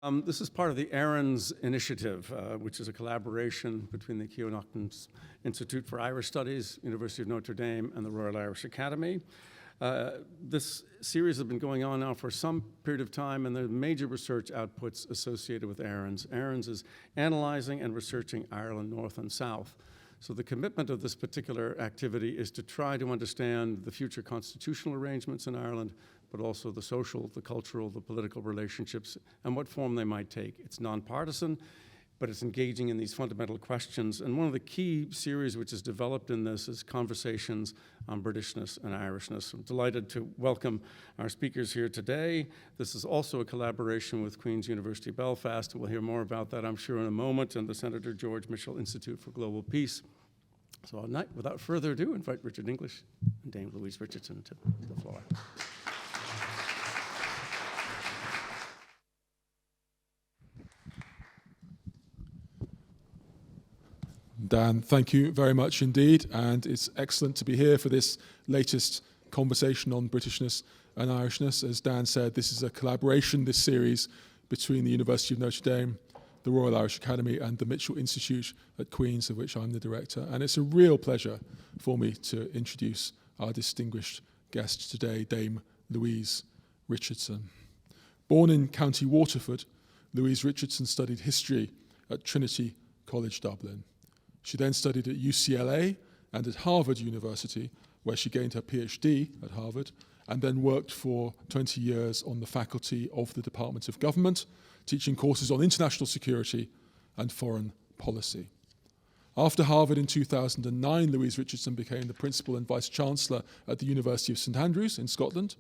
This is part of the ARINS initiative, which is a collaboration between the Keough Institute for Irish Studies, University of Notre Dame, and the Royal Irish Academy. This series has been going on now for some period of time, and there are major research outputs associated with ARINS. ARINS is analyzing and researching Ireland North and South. So the commitment of this particular activity is to try to understand the future constitutional arrangements in Ireland, but also the social, the cultural, the political relationships, and what form they might take. It's nonpartisan, but it's engaging in these fundamental questions. And one of the key series which is developed in this is Conversations on Britishness and Irishness. I'm delighted to welcome our speakers here today. This is also a collaboration with Queen's University Belfast, and we'll hear more about that, I'm sure, in a moment, and the Senator George Mitchell Institute for Global Peace. So without further ado, invite Richard English and Dame Louise Richardson to the floor. Dan, thank you very much indeed, and it's excellent to be here for this latest conversation on Britishness and Irishness. As Dan said, this is a collaboration, this series, between the University of Notre Dame, the Royal Irish Academy, and the Mitchell Institute at Queen's, of which I'm the director. And it's a real pleasure for me to introduce our distinguished guest today, Dame Louise Richardson. Born in County Waterford, Louise Richardson studied history at Trinity College Dublin. She then studied at UCLA and at Harvard University, where she gained her PhD at Harvard, and then worked for 20 years on the faculty of the Department of Government, teaching courses on international security and foreign policy. After Harvard in 2009, Louise Richardson became the Principal and Vice Chancellor at the University of St Andrews in Scotland.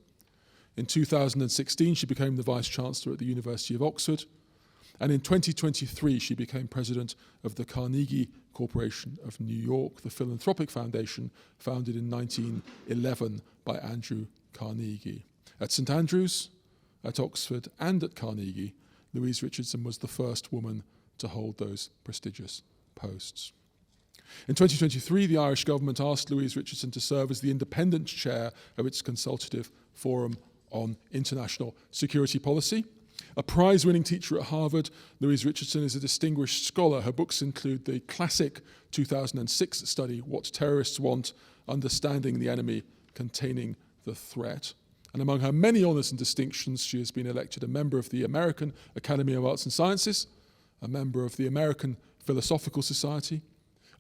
In 2016, she became the Vice Chancellor at the University of Oxford. And in 2023, she became president of the Carnegie Corporation of New York, the philanthropic foundation founded in 1911 by Andrew Carnegie. At St Andrews, at Oxford, and at Carnegie, Louise Richardson was the first woman to hold those prestigious posts. In 2023, the Irish government asked Louise Richardson to serve as the independent chair of its consultative forum on international security policy. A prize-winning teacher at Harvard, Louise Richardson is a distinguished scholar. Her books include the classic 2006 study, What Terrorists Want, Understanding the Enemy, Containing the Threat. And among her many honors and distinctions, she has been elected a member of the American Academy of Arts and Sciences, a member of the American Philosophical Society,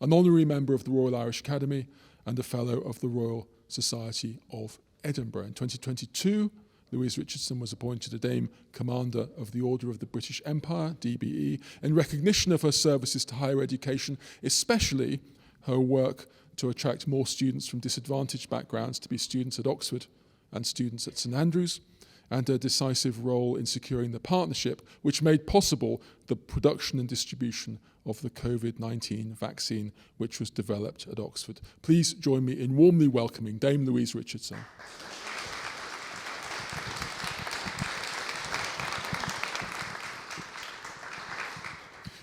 an honorary member of the Royal Irish Academy, and a fellow of the Royal Society of Edinburgh. In 2022, Louise Richardson was appointed a Dame Commander of the Order of the British Empire, DBE, in recognition of her services to higher education, especially her work to attract more students from disadvantaged backgrounds to be students at Oxford and students at St Andrews, and her decisive role in securing the partnership which made possible the production and distribution of the COVID-19 vaccine, which was developed at Oxford. Please join me in warmly welcoming Dame Louise Richardson.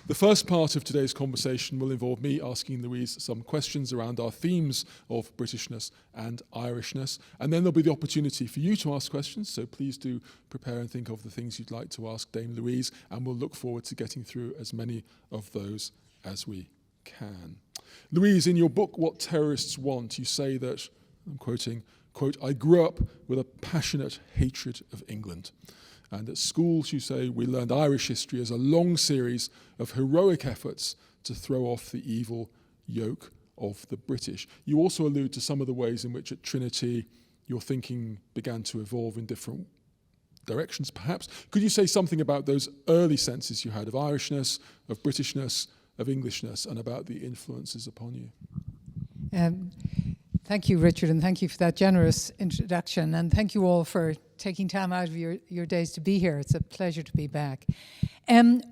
The first part of today's conversation will involve me asking Louise some questions around our themes of Britishness and Irishness, and then there'll be the opportunity for you to ask questions, so please do prepare and think of the things you'd like to ask Dame Louise, and we'll look forward to getting through as many of those as we can. Louise, in your book, What Terrorists Want, you say that, I'm quoting, quote, "I grew up with a passionate hatred of England. And at school, you say, we learned Irish history as a long series of heroic efforts to throw off the evil yoke of the British." You also allude to some of the ways in which at Trinity your thinking began to evolve in different directions, perhaps. Could you say something about those early senses you had of Irishness, of Britishness, of Englishness, and about the influences upon you? Thank you, Richard, and thank you for that generous introduction, and thank you all for taking time out of your days to be here. It's a pleasure to be back.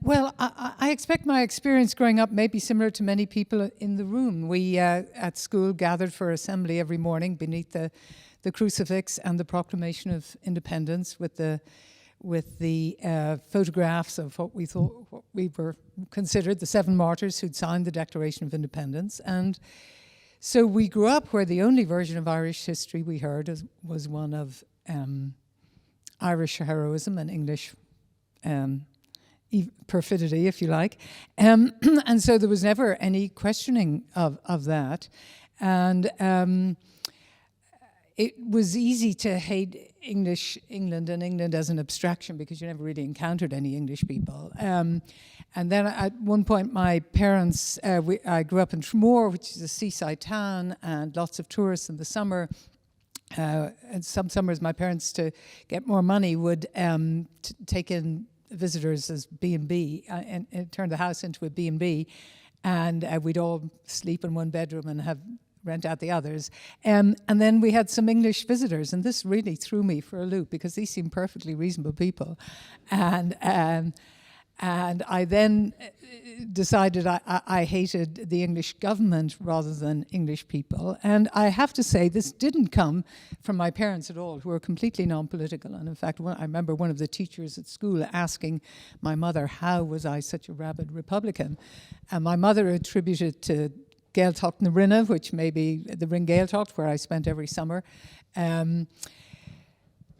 Well, I expect my experience growing up may be similar to many people in the room. We, at school, gathered for assembly every morning beneath the crucifix and the Proclamation of Independence with the photographs of what we were considered the 7 martyrs who'd signed the Declaration of Independence. And so we grew up where the only version of Irish history we heard was one of Irish heroism and English perfidity, if you like. And so there was never any questioning of that. And it was easy to hate England and England as an abstraction because you never really encountered any English people. And then at one point, my parents, I grew up in Tramore, which is a seaside town, and lots of tourists in the summer. And some summers, my parents, to get more money, would take in visitors as B&B and turn the house into a B&B. And we'd all sleep in one bedroom and rent out the others. And then we had some English visitors, and this really threw me for a loop because these seemed perfectly reasonable people. And I then decided I hated the English government rather than English people. And I have to say, this didn't come from my parents at all, who were completely non-political. And in fact, I remember one of the teachers at school asking my mother, how was I such a rabid Republican? And my mother attributed to Gaeltacht na Rinne, which may be the Ring Gaeltacht, where I spent every summer.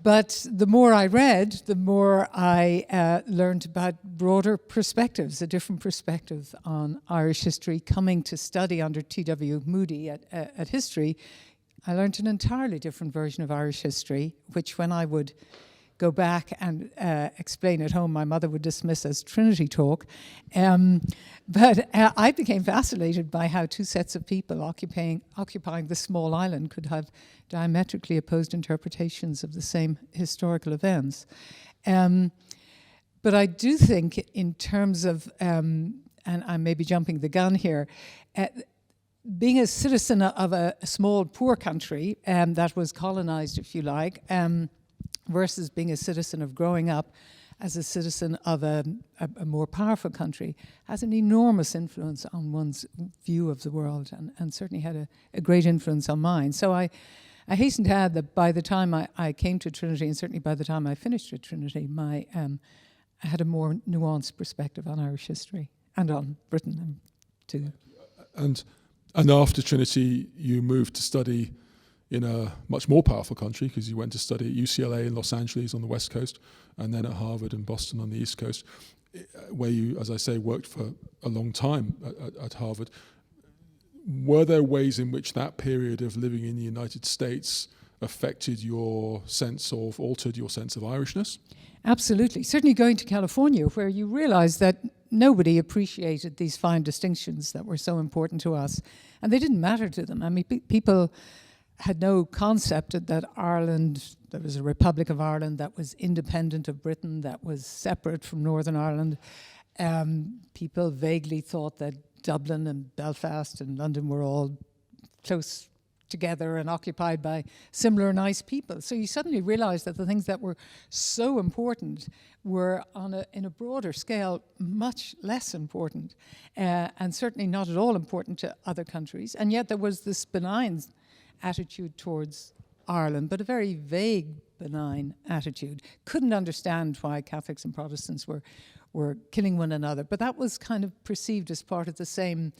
But the more I read, the more I learned about broader perspectives, a different perspective on Irish history. Coming to study under T.W. Moody at history, I learned an entirely different version of Irish history, which when I would go back and explain at home, my mother would dismiss as Trinity talk. But I became fascinated by how two sets of people occupying the small island could have diametrically opposed interpretations of the same historical events. But I do think in terms of, and I may be jumping the gun here, being a citizen of a small, poor country that was colonized, if you like, versus being a citizen of growing up as a citizen of a more powerful country has an enormous influence on one's view of the world, and certainly had a great influence on mine. So I hasten to add that by the time I came to Trinity, and certainly by the time I finished at Trinity, I had a more nuanced perspective on Irish history and on Britain too. And after Trinity, you moved to study in a much more powerful country, because you went to study at UCLA in Los Angeles on the West Coast, and then at Harvard and Boston on the East Coast, where you, as I say, worked for a long time at Harvard. Were there ways in which that period of living in the United States affected your sense of, altered your sense of Irishness? Absolutely. Certainly going to California, where you realize that nobody appreciated these fine distinctions that were so important to us, and they didn't matter to them. I mean, people had no concept that Ireland, there was a Republic of Ireland that was independent of Britain, that was separate from Northern Ireland. People vaguely thought that Dublin and Belfast and London were all close together and occupied by similar nice people. So you suddenly realize that the things that were so important were in a broader scale much less important, and certainly not at all important to other countries. And yet there was this benign attitude towards Ireland, but a very vague, benign attitude. Couldn't understand why Catholics and Protestants were killing one another, but that was kind of perceived as part of the same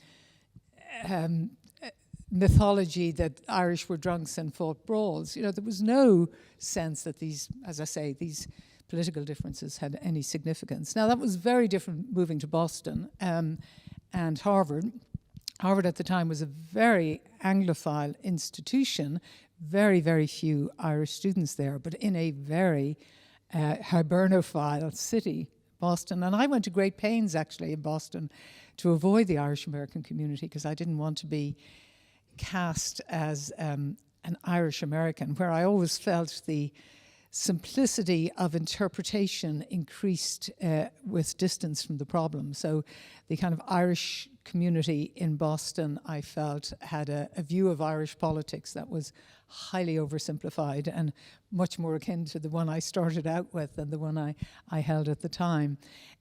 mythology that Irish were drunks and fought brawls. You know, there was no sense that these, as I say, these political differences had any significance. Now, that was very different moving to Boston and Harvard. Harvard at the time was a very Anglophile institution, very, very few Irish students there, but in a very Hibernophile city, Boston. And I went to great pains, actually, in Boston to avoid the Irish-American community because I didn't want to be cast as an Irish-American, where I always felt the simplicity of interpretation increased with distance from the problem. So the kind of Irish community in Boston, I felt, had a view of Irish politics that was highly oversimplified and much more akin to the one I started out with than the one I held at the time.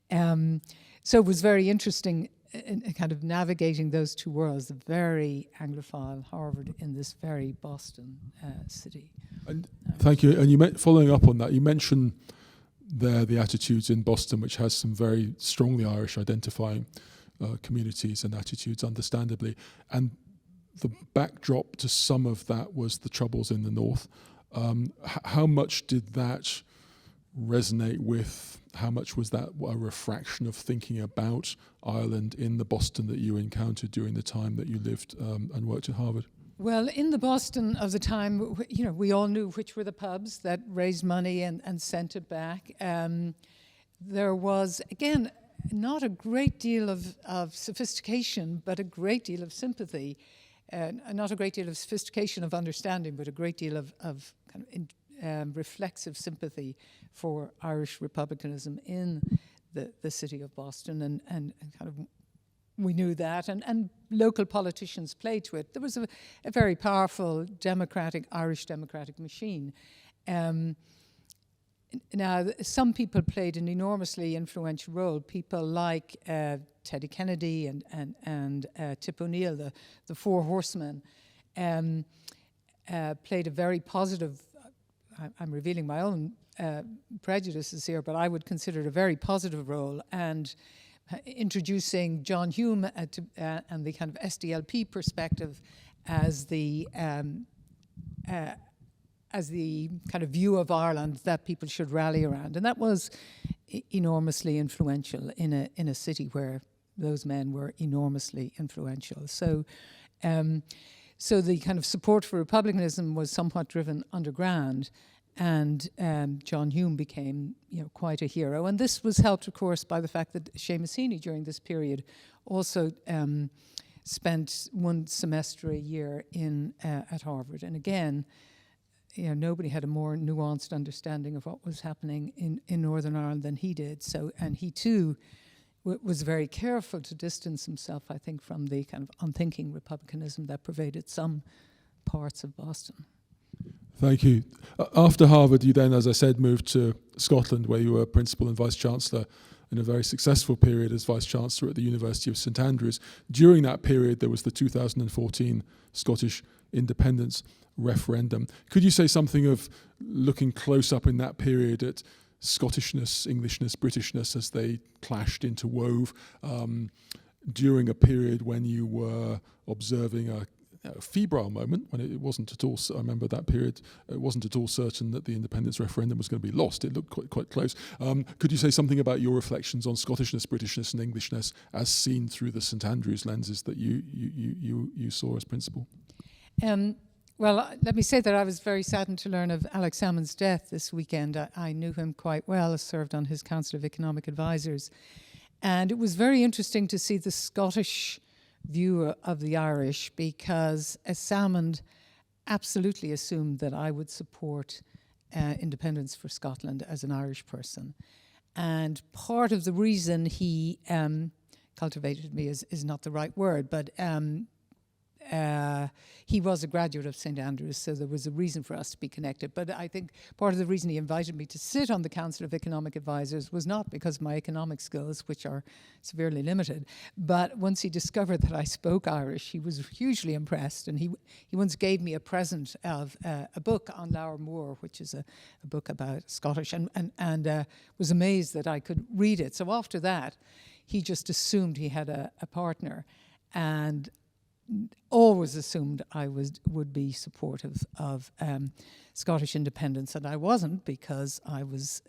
So it was very interesting in kind of navigating those two worlds, the very Anglophile Harvard in this very Boston city. And thank you. And following up on that, you mentioned there the attitudes in Boston, which has some very strongly Irish identifying communities and attitudes, understandably. And the backdrop to some of that was the Troubles in the North. How much did that resonate with? How much was that a refraction of thinking about Ireland in the Boston that you encountered during the time that you lived and worked at Harvard? Well, in the Boston of the time, we all knew which were the pubs that raised money and sent it back. There was, again, not a great deal of sophistication, but a great deal of sympathy. Not a great deal of sophistication of understanding, but a great deal of kind of reflexive sympathy for Irish republicanism in the city of Boston, and kind of we knew that, and local politicians played to it. There was a very powerful Irish democratic machine. Now, some people played an enormously influential role. People like Teddy Kennedy and Tip O'Neill, the four horsemen, played a very positive, I'm revealing my own prejudices here, but I would consider it a very positive role, and introducing John Hume and the kind of SDLP perspective as the kind of view of Ireland that people should rally around. And that was enormously influential in a city where those men were enormously influential. So the kind of support for republicanism was somewhat driven underground, and John Hume became quite a hero. And this was helped, of course, by the fact that Seamus Heaney during this period also spent one semester a year at Harvard. And again, nobody had a more nuanced understanding of what was happening in Northern Ireland than he did. So, and he too was very careful to distance himself, I think, from the kind of unthinking republicanism that pervaded some parts of Boston. Thank you. After Harvard, you then, as I said, moved to Scotland, where you were principal and vice-chancellor in a very successful period as vice-chancellor at the University of St Andrews. During that period, there was the 2014 Scottish independence referendum. Could you say something of looking close up in that period at Scottishness, Englishness, Britishness as they clashed, interwove, during a period when you were observing a febrile moment, when it wasn't at all, I remember that period, it wasn't at all certain that the independence referendum was going to be lost. It looked quite close. Could you say something about your reflections on Scottishness, Britishness and Englishness as seen through the St Andrews lenses that you saw as principal? Well, let me say that I was very saddened to learn of Alex Salmon's death this weekend. I knew him quite well. I served on his Council of Economic Advisors. And it was very interesting to see the Scottish view of the Irish, because Salmond absolutely assumed that I would support independence for Scotland as an Irish person. And part of the reason he cultivated me is not the right word, but he was a graduate of St Andrews, so there was a reason for us to be connected. But I think part of the reason he invited me to sit on the Council of Economic Advisors was not because of my economic skills, which are severely limited, but once he discovered that I spoke Irish, he was hugely impressed, and he once gave me a present of a book on Lower Moor, which is a book about Scottish, and was amazed that I could read it. So after that, he just assumed he had a partner, and always assumed I would be supportive of Scottish independence, and I wasn't, because I was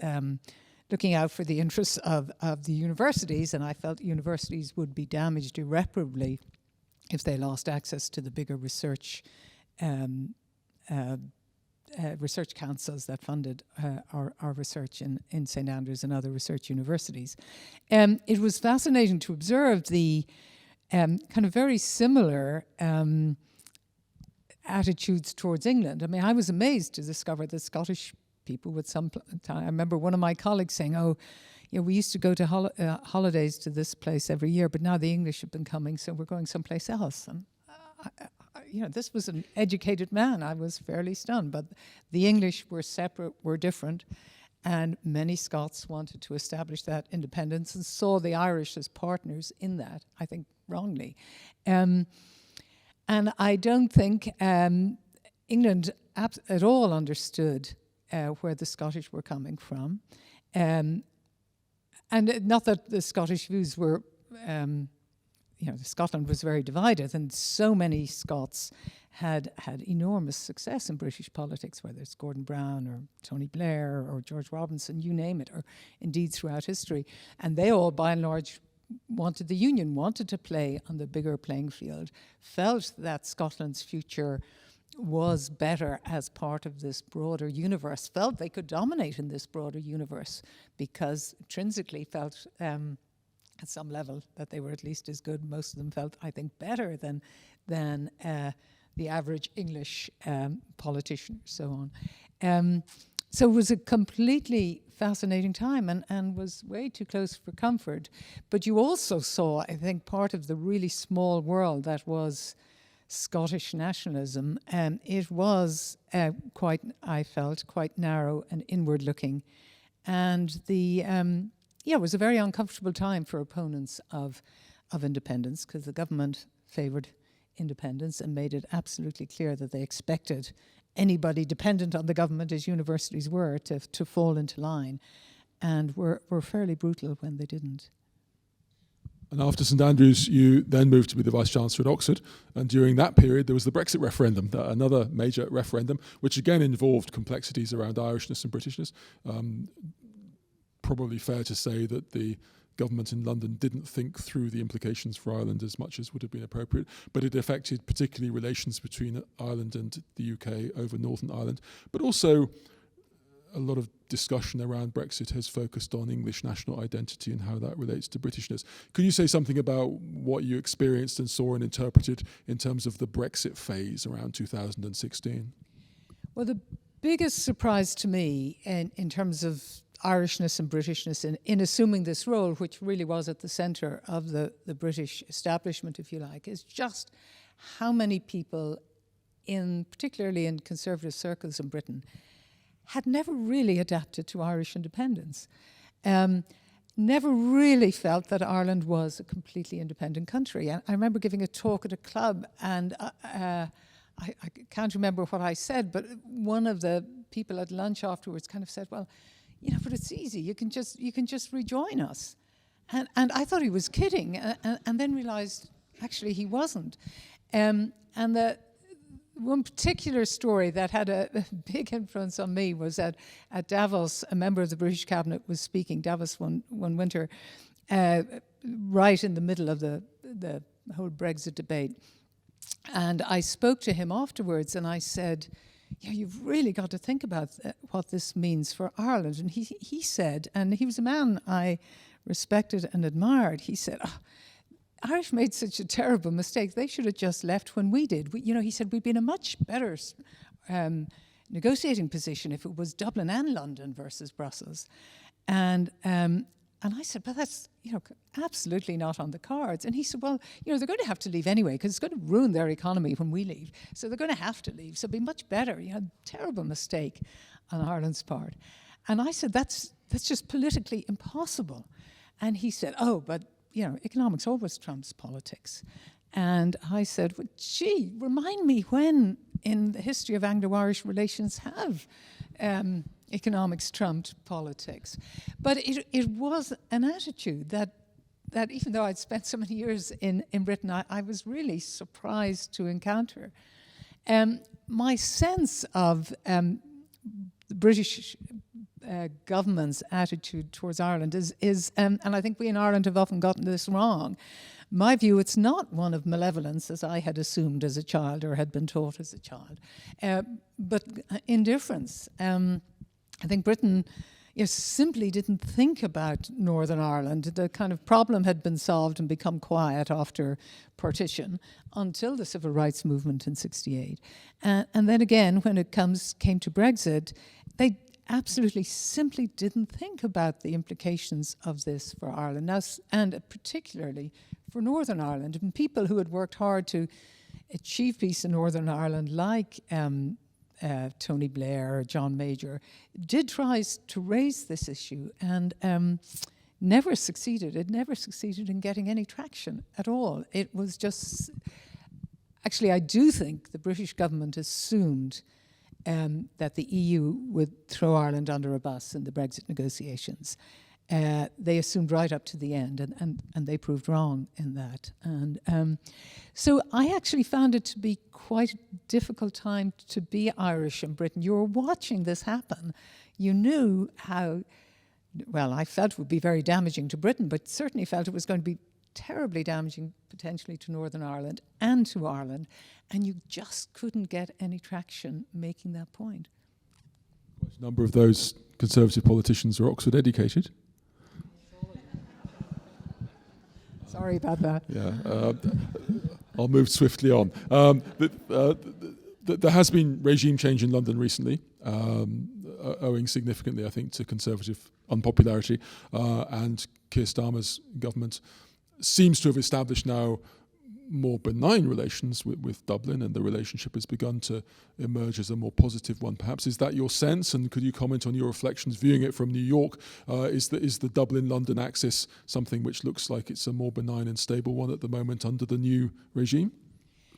looking out for the interests of the universities, and I felt universities would be damaged irreparably if they lost access to the bigger research councils that funded our research in St Andrews and other research universities. It was fascinating to observe the kind of very similar attitudes towards England. I mean, I was amazed to discover that Scottish people would I remember one of my colleagues saying, we used to go to holidays to this place every year, but now the English have been coming, so we're going someplace else. And this was an educated man. I was fairly stunned, but the English were separate, were different, and many Scots wanted to establish that independence and saw the Irish as partners in that, I think wrongly. And I don't think England at all understood where the Scottish were coming from. And not that the Scottish views were Scotland was very divided, and so many Scots had enormous success in British politics, whether it's Gordon Brown or Tony Blair or George Robinson, you name it, or indeed throughout history. And they all, by and large, wanted the Union, wanted to play on the bigger playing field, felt that Scotland's future was better as part of this broader universe, felt they could dominate in this broader universe because intrinsically felt at some level that they were at least as good. Most of them felt, I think, better than the average English politician, so on. So it was a completely fascinating time and was way too close for comfort. But you also saw, I think, part of the really small world that was Scottish nationalism. It was I felt, quite narrow and inward looking. And it was a very uncomfortable time for opponents of independence, because the government favoured independence and made it absolutely clear that they expected anybody dependent on the government, as universities were, to fall into line, and were fairly brutal when they didn't. And after St Andrews, you then moved to be the Vice-Chancellor at Oxford, and during that period there was the Brexit referendum, another major referendum, which again involved complexities around Irishness and Britishness. Probably fair to say that the government in London didn't think through the implications for Ireland as much as would have been appropriate, but it affected particularly relations between Ireland and the UK over Northern Ireland. But also a lot of discussion around Brexit has focused on English national identity and how that relates to Britishness. Could you say something about what you experienced and saw and interpreted in terms of the Brexit phase around 2016? Well, the biggest surprise to me in terms of Irishness and Britishness in assuming this role, which really was at the centre of the British establishment, if you like, is just how many people, particularly in conservative circles in Britain, had never really adapted to Irish independence. Never really felt that Ireland was a completely independent country. And I remember giving a talk at a club, and I can't remember what I said, but one of the people at lunch afterwards kind of said, well, but it's easy. You can just rejoin us. And I thought he was kidding, and then realised actually he wasn't. And the one particular story that had a big influence on me was at Davos. A member of the British cabinet was speaking Davos one winter, right in the middle of the whole Brexit debate. And I spoke to him afterwards, and I said, you've really got to think about what this means for Ireland. And he said, and he was a man I respected and admired, he said, Irish made such a terrible mistake. They should have just left when we did. He said, we'd be in a much better negotiating position if it was Dublin and London versus Brussels. And I said, but that's absolutely not on the cards. And he said, well, they're going to have to leave anyway, because it's going to ruin their economy when we leave. So they're going to have to leave. So it'd be much better. Terrible mistake on Ireland's part. And I said, that's just politically impossible. And he said, oh, but economics always trumps politics. And I said, well, gee, remind me when in the history of Anglo-Irish relations have economics trumped politics. But it was an attitude that even though I'd spent so many years in Britain, I was really surprised to encounter. My sense of the British government's attitude towards Ireland is and I think we in Ireland have often gotten this wrong. My view, it's not one of malevolence, as I had assumed as a child or had been taught as a child, but indifference. I think Britain simply didn't think about Northern Ireland. The kind of problem had been solved and become quiet after partition until the civil rights movement in '68. And then again, when it came to Brexit, they absolutely simply didn't think about the implications of this for Ireland, and particularly for Northern Ireland. And people who had worked hard to achieve peace in Northern Ireland, like Tony Blair or John Major, did try to raise this issue and never succeeded. It never succeeded in getting any traction at all. It was just... Actually, I do think the British government assumed that the EU would throw Ireland under a bus in the Brexit negotiations. they assumed right up to the end, and they proved wrong in that. And so I actually found it to be quite a difficult time to be Irish in Britain. You were watching this happen. You knew how, well, I felt it would be very damaging to Britain, but certainly felt it was going to be terribly damaging potentially to Northern Ireland and to Ireland, and you just couldn't get any traction making that point. A number of those Conservative politicians are Oxford educated. Sorry about that. Yeah, I'll move swiftly on. There has been regime change in London recently, owing significantly, I think, to Conservative unpopularity, and Keir Starmer's government seems to have established now more benign relations with Dublin, and the relationship has begun to emerge as a more positive one, perhaps. Is that your sense? And could you comment on your reflections viewing it from New York? Is the Dublin-London axis something which looks like it's a more benign and stable one at the moment under the new regime?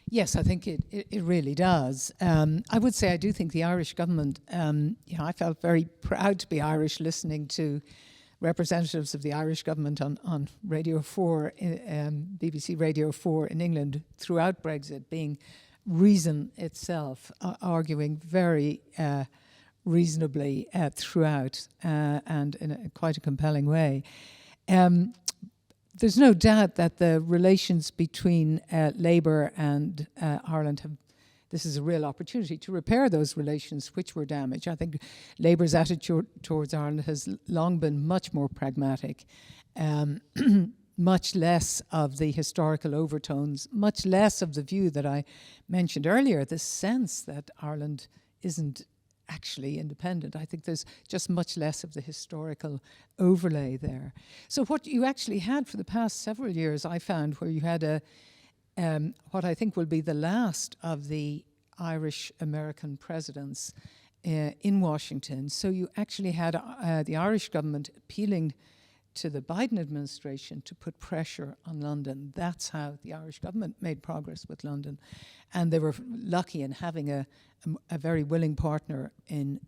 Yes, I think it really does. I would say I do think the Irish government, I felt very proud to be Irish listening to representatives of the Irish government on Radio 4, BBC Radio 4 in England throughout Brexit, being reason itself, arguing very reasonably throughout and in quite a compelling way. There's no doubt that the relations between Labour and Ireland this is a real opportunity to repair those relations which were damaged. I think Labour's attitude towards Ireland has long been much more pragmatic, much less of the historical overtones, much less of the view that I mentioned earlier, this sense that Ireland isn't actually independent. I think there's just much less of the historical overlay there. So what you actually had for the past several years, I found, where you had what I think will be the last of the Irish-American presidents in Washington. So you actually had the Irish government appealing to the Biden administration to put pressure on London. That's how the Irish government made progress with London. And they were lucky in having a very willing partner in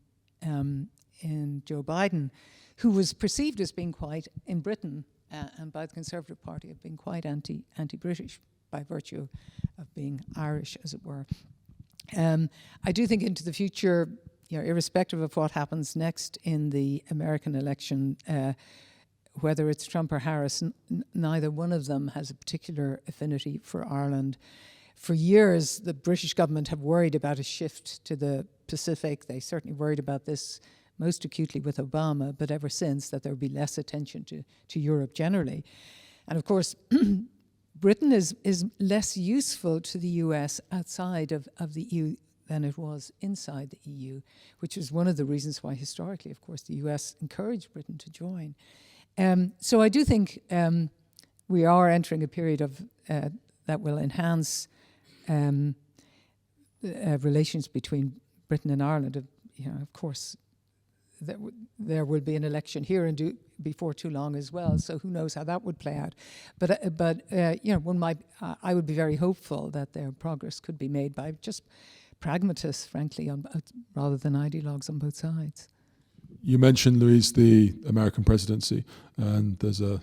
Joe Biden, who was perceived as being quite, in Britain and by the Conservative Party, of being quite anti-British by virtue of being Irish, as it were. I do think into the future, irrespective of what happens next in the American election, whether it's Trump or Harris, neither one of them has a particular affinity for Ireland. For years, the British government have worried about a shift to the Pacific. They certainly worried about this most acutely with Obama, but ever since, that there would be less attention to Europe generally. And of course, Britain is less useful to the US outside of the EU than it was inside the EU, which is one of the reasons why historically, of course, the US encouraged Britain to join. So I do think we are entering a period of that will enhance relations between Britain and Ireland. Of course, there will be an election here before too long as well. So who knows how that would play out? But one might. I would be very hopeful that their progress could be made by just pragmatists, frankly, rather than ideologues on both sides. You mentioned, Louise, the American presidency, and there's a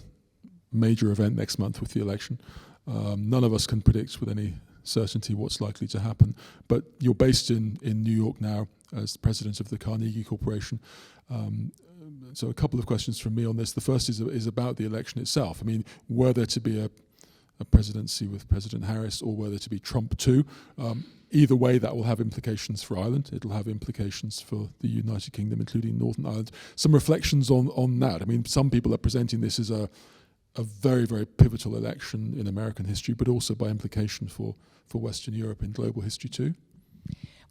major event next month with the election. None of us can predict with any certainty what's likely to happen, but you're based in New York now as president of the Carnegie Corporation. So a couple of questions from me on this. The first is about the election itself. I mean, were there to be a presidency with President Harris, or were there to be Trump too? Either way, that will have implications for Ireland. It'll have implications for the United Kingdom, including Northern Ireland. Some reflections on that. I mean, some people are presenting this as a very, very pivotal election in American history, but also by implication for Western Europe in global history too.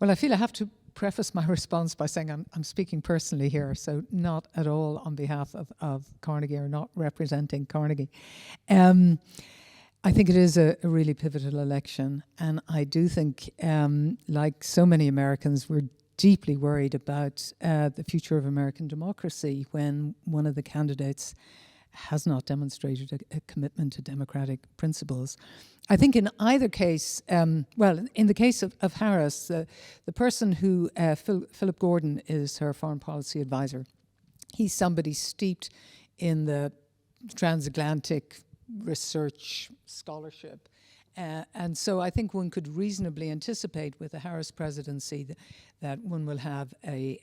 Well, I feel I have to preface my response by saying I'm speaking personally here, so not at all on behalf of Carnegie, or not representing Carnegie. I think it is a really pivotal election, and I do think, like so many Americans, we're deeply worried about the future of American democracy when one of the candidates has not demonstrated a commitment to democratic principles. I think in either case, in the case of Harris, the person who, Philip Gordon, is her foreign policy advisor. He's somebody steeped in the transatlantic research scholarship. And so I think one could reasonably anticipate with the Harris presidency that one will have a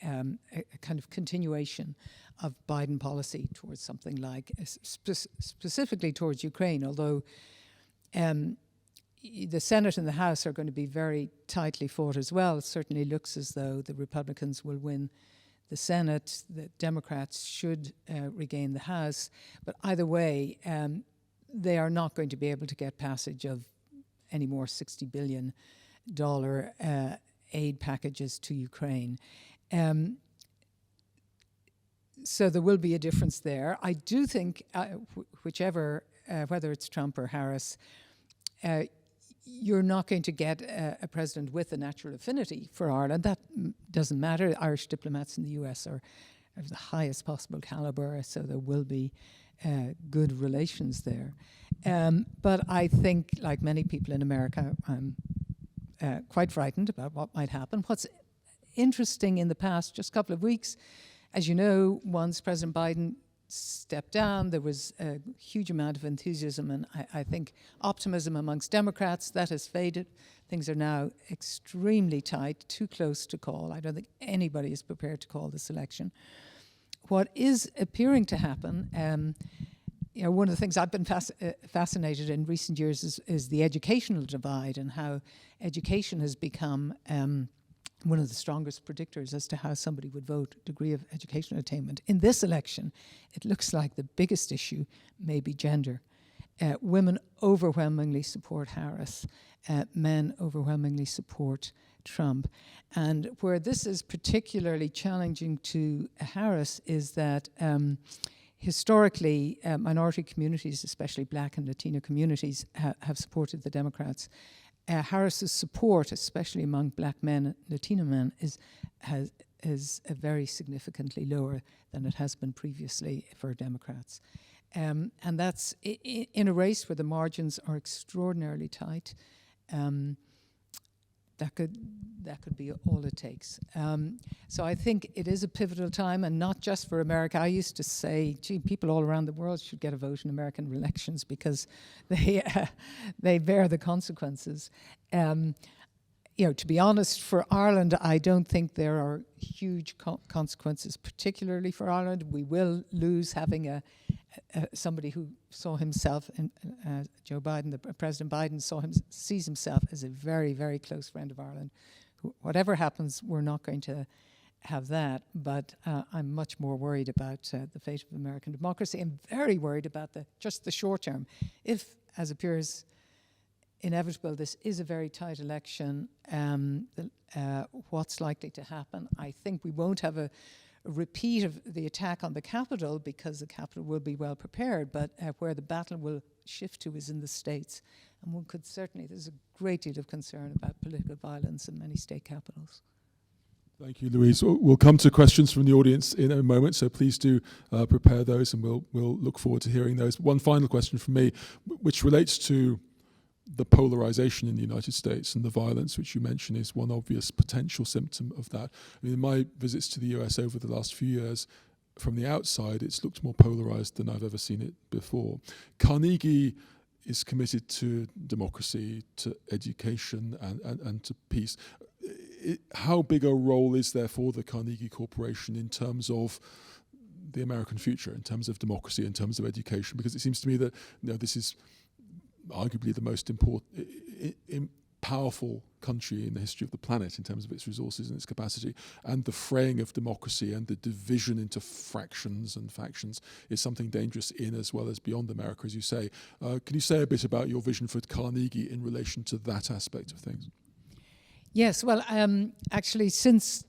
kind of continuation of Biden policy towards something like, specifically towards Ukraine, although the Senate and the House are going to be very tightly fought as well. It certainly looks as though the Republicans will win the Senate, the Democrats should regain the House, but either way, they are not going to be able to get passage of any more $60 billion aid packages to Ukraine. So there will be a difference there. I do think, whichever, whether it's Trump or Harris, you're not going to get a president with a natural affinity for Ireland. That doesn't matter. Irish diplomats in the US are of the highest possible caliber, so there will be good relations there. But I think, like many people in America, I'm quite frightened about what might happen. What's interesting in the past just couple of weeks, as you know, once President Biden stepped down, there was a huge amount of enthusiasm and I think optimism amongst Democrats. That has faded. Things are now extremely tight, too close to call. I don't think anybody is prepared to call this election. What is appearing to happen, one of the things I've been fascinated in recent years is the educational divide and how education has become one of the strongest predictors as to how somebody would vote, degree of educational attainment. In this election, it looks like the biggest issue may be gender. Women overwhelmingly support Harris. Men overwhelmingly support Trump. And where this is particularly challenging to Harris is that historically, minority communities, especially Black and Latino communities, have supported the Democrats. Harris's support, especially among Black men and Latino men, is very significantly lower than it has been previously for Democrats. And that's in a race where the margins are extraordinarily tight. That could be all it takes. So I think it is a pivotal time, and not just for America. I used to say, gee, people all around the world should get a vote in American elections because they bear the consequences. To be honest, for Ireland, I don't think there are huge consequences, particularly for Ireland. We will lose having somebody who saw himself, Joe Biden, President Biden sees himself as a very, very close friend of Ireland. Whatever happens, we're not going to have that, but I'm much more worried about the fate of American democracy. I'm very worried about just the short term. If, as appears inevitable, this is a very tight election, what's likely to happen? I think we won't have a repeat of the attack on the Capitol because the Capitol will be well prepared, but where the battle will shift to is in the states. And one could certainly, there's a great deal of concern about political violence in many state capitals. Thank you, Louise. We'll come to questions from the audience in a moment, so please do prepare those and we'll look forward to hearing those. One final question from me, which relates to the polarization in the United States and the violence, which you mentioned is one obvious potential symptom of that. I mean, in my visits to the US over the last few years, from the outside, it's looked more polarized than I've ever seen it before. Carnegie is committed to democracy, to education, and to peace. How big a role is there for the Carnegie Corporation in terms of the American future, in terms of democracy, in terms of education? Because it seems to me that this is arguably the most important, powerful country in the history of the planet in terms of its resources and its capacity, and the fraying of democracy and the division into fractions and factions is something dangerous in as well as beyond America, as you say. Can you say a bit about your vision for Carnegie in relation to that aspect of things? Yes, well, actually, since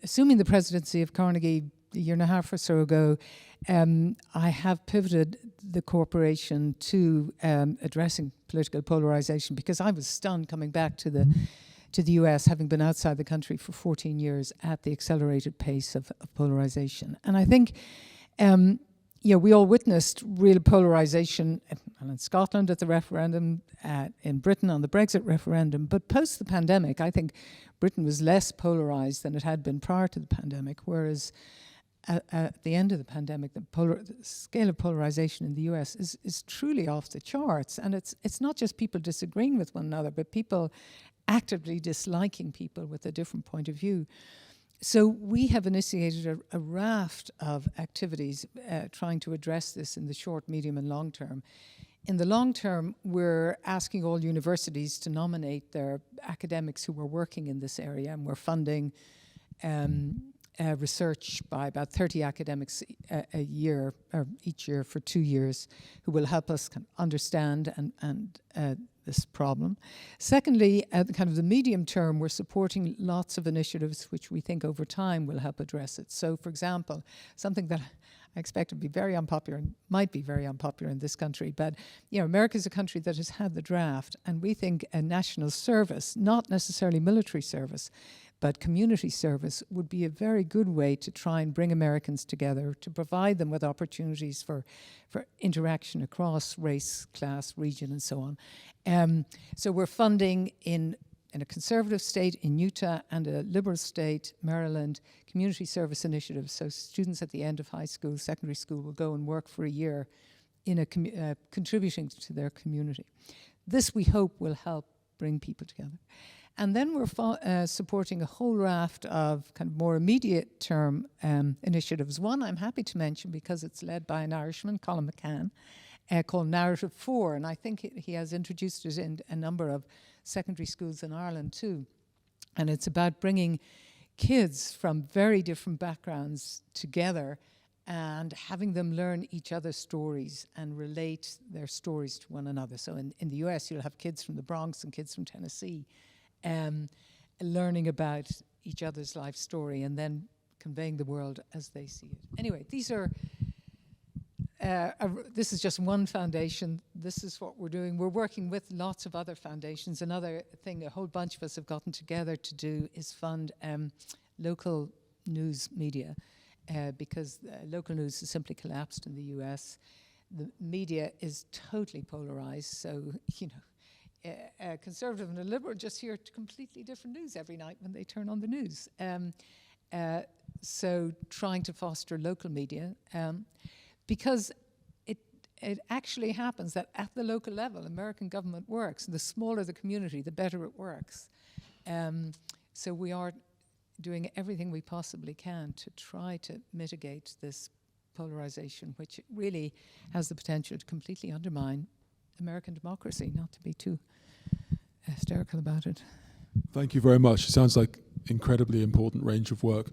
assuming the presidency of Carnegie a year and a half or so ago, I have pivoted the corporation to addressing political polarization because I was stunned coming back to the US, having been outside the country for 14 years at the accelerated pace of polarization. And I think, we all witnessed real polarization in Scotland at the referendum, in Britain on the Brexit referendum. But post the pandemic, I think Britain was less polarized than it had been prior to the pandemic, whereas at the end of the pandemic, the scale of polarization in the US is truly off the charts. And it's not just people disagreeing with one another, but people actively disliking people with a different point of view. So we have initiated a raft of activities trying to address this in the short, medium, and long term. In the long term, we're asking all universities to nominate their academics who are working in this area, and we're funding research by about 30 academics a year, or each year for 2 years, who will help us understand and this problem. Secondly, at the kind of the medium term, we're supporting lots of initiatives which we think over time will help address it. So, for example, something that I expect to be very unpopular, and might be very unpopular in this country, but America is a country that has had the draft, and we think a national service, not necessarily military service, but community service would be a very good way to try and bring Americans together, to provide them with opportunities for interaction across race, class, region, and so on. So we're funding in a conservative state in Utah and a liberal state, Maryland, community service initiatives. So students at the end of high school, secondary school will go and work for a year in contributing to their community. This, we hope, will help bring people together. And then we're supporting a whole raft of kind of more immediate term initiatives. One I'm happy to mention because it's led by an Irishman, Colin McCann, called Narrative 4. And I think he has introduced it in a number of secondary schools in Ireland too. And it's about bringing kids from very different backgrounds together and having them learn each other's stories and relate their stories to one another. So in the US, you'll have kids from the Bronx and kids from Tennessee learning about each other's life story and then conveying the world as they see it. Anyway, these are, this is just one foundation. This is what we're doing. We're working with lots of other foundations. Another thing a whole bunch of us have gotten together to do is fund local news media because local news has simply collapsed in the US. The media is totally polarized, so, a conservative and a liberal just hear completely different news every night when they turn on the news. So trying to foster local media, because it actually happens that at the local level, American government works. The smaller the community, the better it works. So we are doing everything we possibly can to try to mitigate this polarization, which really has the potential to completely undermine American democracy, not to be too hysterical about it. Thank you very much. It sounds like incredibly important range of work.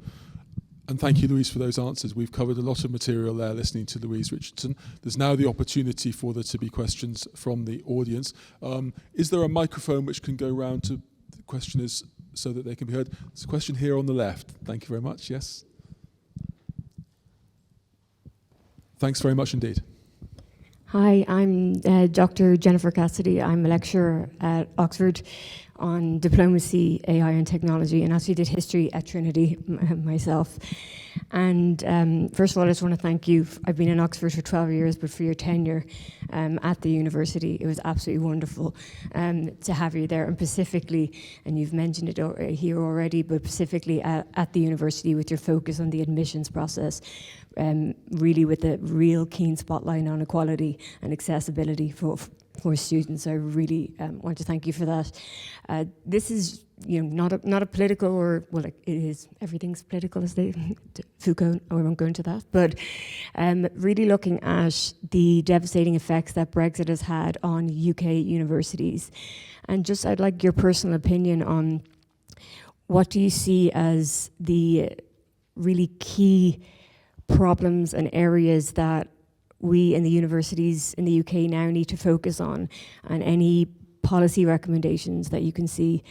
And thank you, Louise, for those answers. We've covered a lot of material there listening to Louise Richardson. There's now the opportunity for there to be questions from the audience. Is there a microphone which can go round to the questioners so that they can be heard? There's a question here on the left. Thank you very much. Yes? Thanks very much indeed. Hi, I'm Dr. Jennifer Cassidy. I'm a lecturer at Oxford on diplomacy, AI and technology, and actually did history at Trinity myself. And first of all, I just want to thank you. I've been in Oxford for 12 years, but for your tenure at the university, it was absolutely wonderful to have you there. And specifically, and you've mentioned it here already, but specifically at the university with your focus on the admissions process, really with a real keen spotlight on equality and accessibility for students. I really want to thank you for that. This is not a political, or well, it is, everything's political, as they Foucault, I won't go into that, but really looking at the devastating effects that Brexit has had on UK universities. And just I'd like your personal opinion on what do you see as the really key problems and areas that we in the universities in the UK now need to focus on, and any policy recommendations that you can see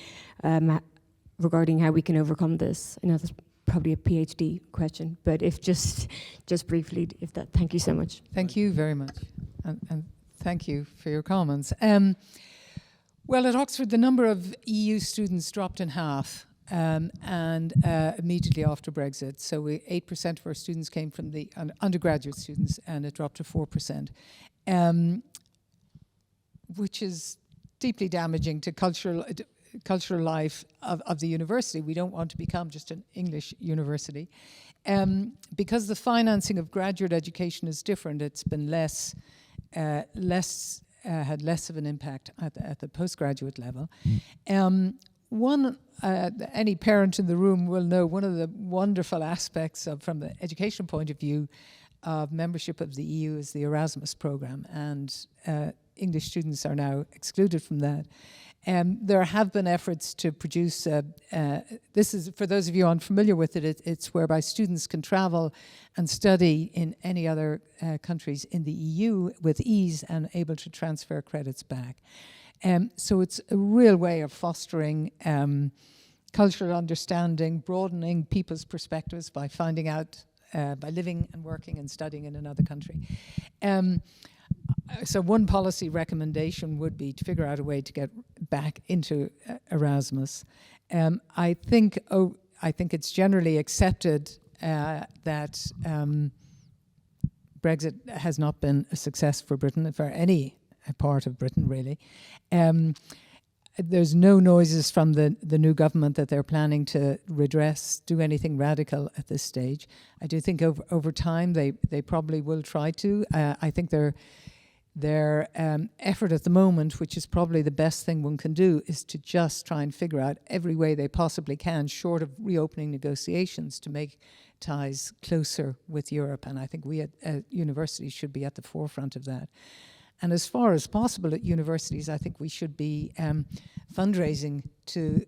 regarding how we can overcome this. I know that's probably a PhD question, but if just briefly, if that, thank you so much. Thank you very much, and thank you for your comments. Well, at Oxford, the number of EU students dropped in half. And immediately after Brexit. So 8% of our students came from the undergraduate students, and it dropped to 4%, which is deeply damaging to cultural cultural life of the university. We don't want to become just an English university. Because the financing of graduate education is different, it's been had less of an impact at the postgraduate level. Any parent in the room will know one of the wonderful aspects from the education point of view of membership of the EU is the Erasmus program, and English students are now excluded from that. There have been efforts to produce, this is, for those of you unfamiliar with it, it's whereby students can travel and study in any other countries in the EU with ease and able to transfer credits back. So it's a real way of fostering cultural understanding, broadening people's perspectives by finding out, by living and working and studying in another country. So one policy recommendation would be to figure out a way to get back into Erasmus. I think it's generally accepted that Brexit has not been a success for Britain, for any part of Britain really. There's no noises from the new government that they're planning to do anything radical at this stage. I do think over time they probably will try to. I think their effort at the moment, which is probably the best thing one can do, is to just try and figure out every way they possibly can, short of reopening negotiations, to make ties closer with Europe. And I think we at universities should be at the forefront of that. And as far as possible at universities, I think we should be fundraising to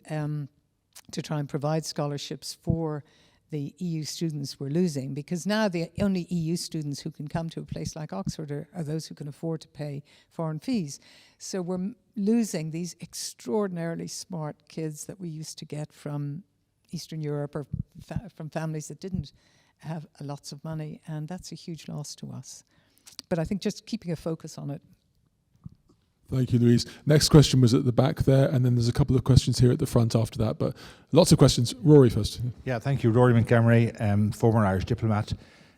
try and provide scholarships for the EU students we're losing, because now the only EU students who can come to a place like Oxford are those who can afford to pay foreign fees. So we're losing these extraordinarily smart kids that we used to get from Eastern Europe or from families that didn't have lots of money, and that's a huge loss to us. But I think just keeping a focus on it. Thank you, Louise. Next question was at the back there, and then there's a couple of questions here at the front after that, but lots of questions. Rory first. Yeah, thank you. Rory Montgomery, former Irish diplomat,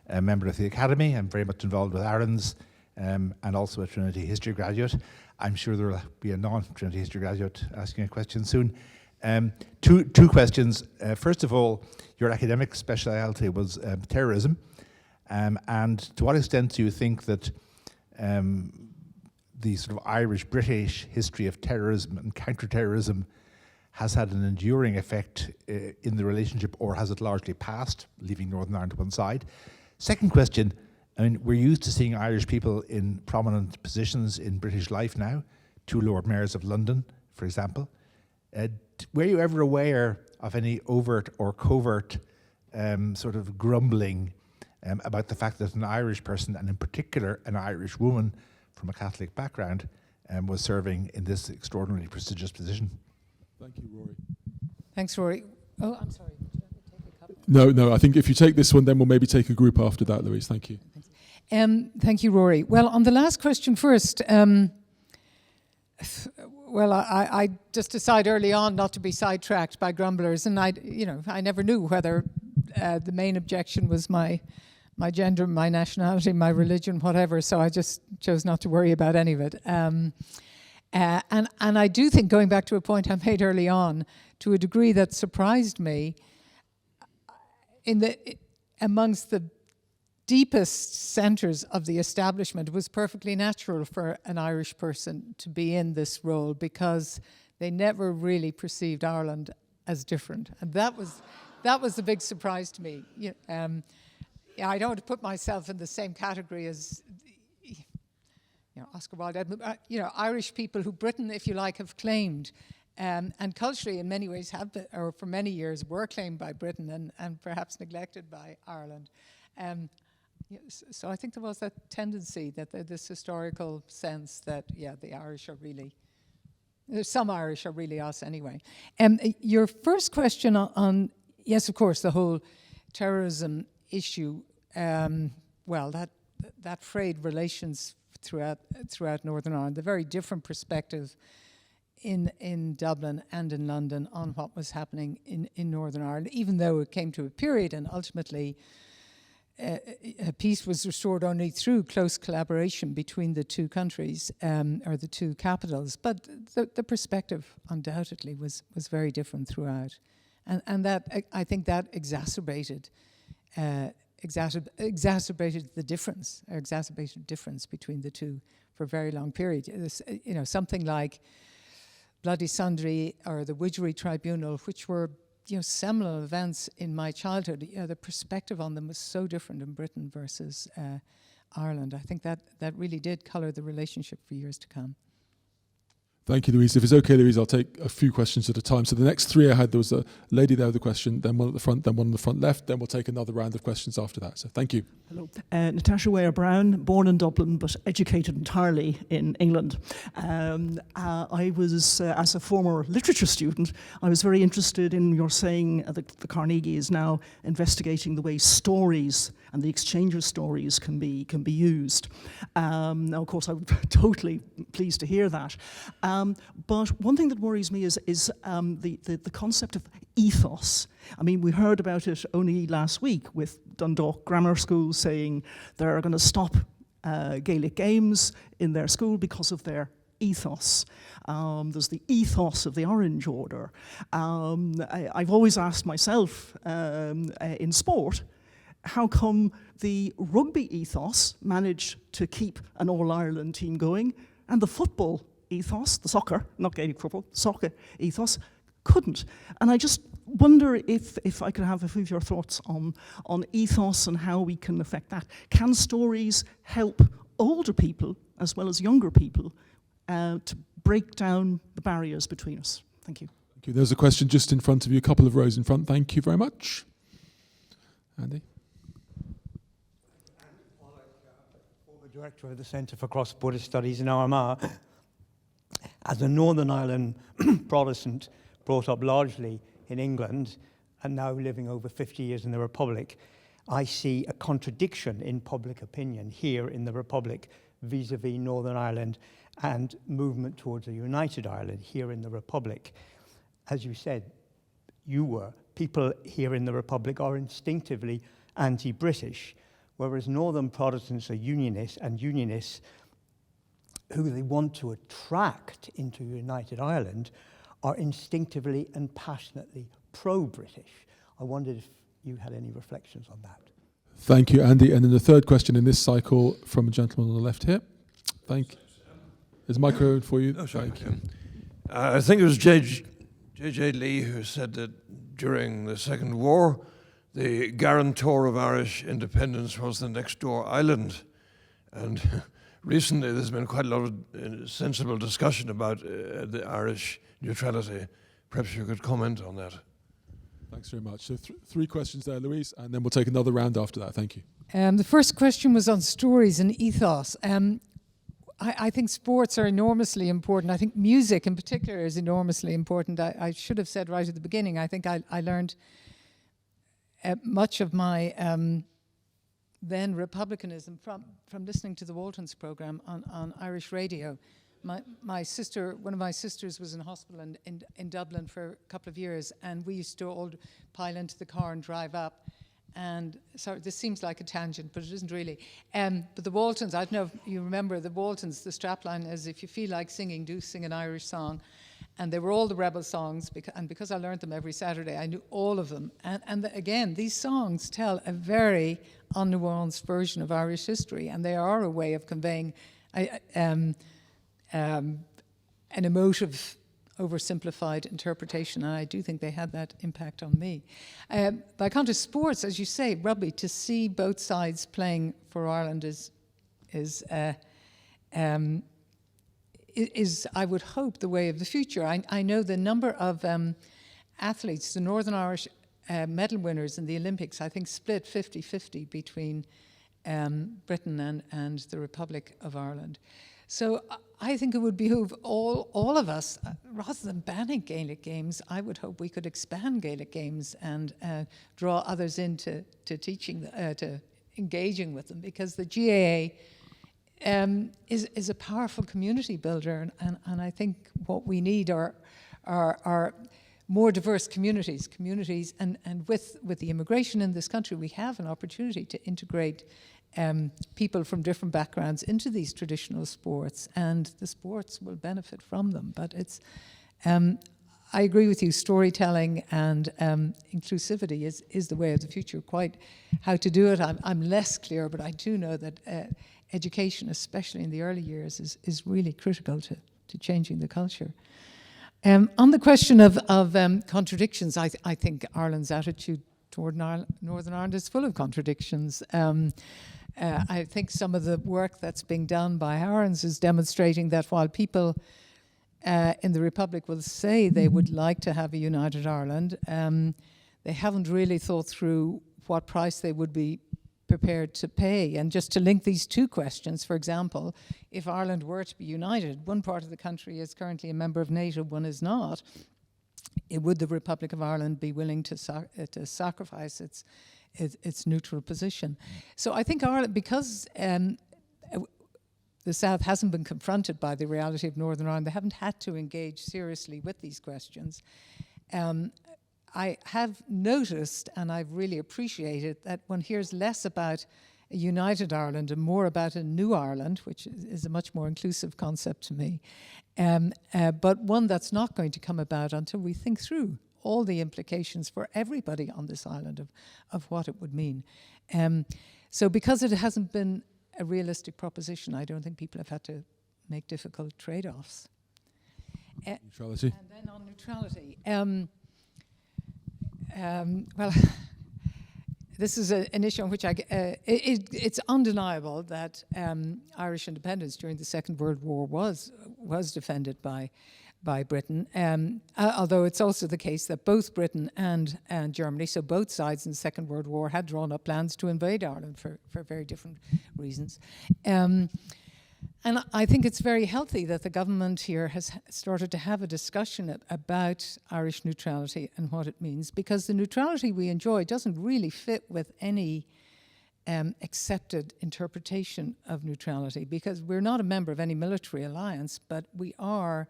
a member of the Academy. I'm very much involved with Ireland's and also a Trinity history graduate. I'm sure there will be a non-Trinity history graduate asking a question soon. Two questions. First of all, your academic speciality was terrorism. And to what extent do you think that the sort of Irish-British history of terrorism and counter-terrorism has had an enduring effect in the relationship, or has it largely passed, leaving Northern Ireland to one side? Second question, I mean, we're used to seeing Irish people in prominent positions in British life now, 2 Lord Mayors of London, for example. Were you ever aware of any overt or covert sort of grumbling about the fact that an Irish person, and in particular an Irish woman from a Catholic background, was serving in this extraordinarily prestigious position? Thank you, Rory. Thanks, Rory. Oh, I'm sorry. Would you like to take a couple? No, I think if you take this one, then we'll maybe take a group after that, Louise. Thank you. Thank you, Rory. Well, on the last question first, well, I just decided early on not to be sidetracked by grumblers, and I never knew whether the main objection was my gender, my nationality, my religion, whatever. So I just chose not to worry about any of it. And I do think, going back to a point I made early on, to a degree that surprised me, amongst the deepest centres of the establishment, it was perfectly natural for an Irish person to be in this role, because they never really perceived Ireland as different, and that was the big surprise to me. I don't want to put myself in the same category as Oscar Wilde, Irish people who Britain, if you like, have claimed, and culturally in many ways have been, or for many years were claimed by Britain and perhaps neglected by Ireland. So I think there was that tendency, that this historical sense that, the Irish are really, some Irish are really us anyway. Your first question on, yes, of course, the whole terrorism issue, well, that frayed relations throughout Northern Ireland, the very different perspective in Dublin and in London on what was happening in Northern Ireland, even though it came to a period and ultimately peace was restored only through close collaboration between the two countries, or the two capitals. But the perspective undoubtedly was very different throughout. And that, I think that exacerbated the difference, or exacerbated difference between the two for a very long period. You know, something like Bloody Sunday or the Widgery Tribunal, which were, you know, seminal events in my childhood. You know, the perspective on them was so different in Britain versus Ireland. I think that really did colour the relationship for years to come. Thank you, Louise. If it's okay, Louise, I'll take a few questions at a time. So the next three I had, there was a lady there with a question, then one at the front, then one on the front left, then we'll take another round of questions after that. So thank you. Hello. Natasha Weir-Brown, born in Dublin but educated entirely in England. I was, as a former literature student, I was very interested in your saying that the Carnegie is now investigating the way stories and the exchange of stories can be used. Now, of course, I'm totally pleased to hear that. But one thing that worries me is the concept of ethos. I mean, we heard about it only last week with Dundalk Grammar School saying they're going to stop Gaelic games in their school because of their ethos. There's the ethos of the Orange Order. I've always asked myself in sport, how come the rugby ethos managed to keep an All-Ireland team going and the football ethos, the soccer, not Gaelic football, soccer ethos, couldn't? And I just wonder if I could have a few of your thoughts on ethos and how we can affect that. Can stories help older people as well as younger people to break down the barriers between us? Thank you. Thank you. There's a question just in front of you, a couple of rows in front. Thank you very much. Andy? Former director of the Centre for Cross-Border Studies in Armagh. As a Northern Ireland Protestant brought up largely in England and now living over 50 years in the Republic, I see a contradiction in public opinion here in the Republic vis-à-vis Northern Ireland and movement towards a united Ireland here in the Republic. As you said, people here in the Republic are instinctively anti-British, whereas Northern Protestants are unionists, and unionists who they want to attract into United Ireland are instinctively and passionately pro-British. I wondered if you had any reflections on that. Thank you, Andy. And then the third question in this cycle from a gentleman on the left here. Thank you. There's a microphone for you. Oh, sorry. Thank you. I think it was J.J. Lee who said that during the Second War, the guarantor of Irish independence was the next door island. And recently there's been quite a lot of sensible discussion about the Irish neutrality. Perhaps you could comment on that. Thanks very much. So three questions there, Louise, and then we'll take another round after that. Thank you. The first question was on stories and ethos. I think sports are enormously important. I think music in particular is enormously important. I should have said right at the beginning, I think I learned much of my then republicanism from listening to the Waltons programme on Irish radio. My sister, one of my sisters was in hospital in Dublin for a couple of years, and we used to all pile into the car and drive up. And sorry, this seems like a tangent, but it isn't really. But the Waltons, I don't know if you remember the Waltons, the strapline is, if you feel like singing, do sing an Irish song. And they were all the rebel songs, because I learned them every Saturday, I knew all of them. And again, these songs tell a very unnuanced version of Irish history, and they are a way of conveying an emotive, oversimplified interpretation, and I do think they had that impact on me. By contrast, sports, as you say, rugby, to see both sides playing for Ireland is I would hope, the way of the future. I know the number of athletes, the Northern Irish medal winners in the Olympics, I think split 50-50 between Britain and the Republic of Ireland. So I think it would behoove all of us, rather than banning Gaelic games, I would hope we could expand Gaelic games and draw others into teaching, to engaging with them, because the GAA is a powerful community builder, and I think what we need are more diverse communities, and with the immigration in this country, we have an opportunity to integrate people from different backgrounds into these traditional sports, and the sports will benefit from them. But it's, I agree with you, storytelling and inclusivity is the way of the future. Quite how to do it, I'm less clear, but I do know that education, especially in the early years, is really critical to changing the culture. On the question of contradictions, I think Ireland's attitude toward Northern Ireland is full of contradictions. I think some of the work that's being done by Aaron's is demonstrating that while people in the Republic will say they would like to have a united Ireland, they haven't really thought through what price they would be prepared to pay. And just to link these two questions, for example, if Ireland were to be united, one part of the country is currently a member of NATO, one is not, would the Republic of Ireland be willing to sacrifice its neutral position? So I think Ireland, because the South hasn't been confronted by the reality of Northern Ireland, they haven't had to engage seriously with these questions. I have noticed, and I've really appreciated, that one hears less about a united Ireland and more about a new Ireland, which is a much more inclusive concept to me, but one that's not going to come about until we think through all the implications for everybody on this island of what it would mean. So because it hasn't been a realistic proposition, I don't think people have had to make difficult trade-offs. Neutrality. And then on neutrality. Well, this is an issue on which it's undeniable that Irish independence during the Second World War was defended by Britain, although it's also the case that both Britain and Germany, so both sides in the Second World War, had drawn up plans to invade Ireland for very different reasons. And I think it's very healthy that the government here has started to have a discussion about Irish neutrality and what it means, because the neutrality we enjoy doesn't really fit with any accepted interpretation of neutrality, because we're not a member of any military alliance, but our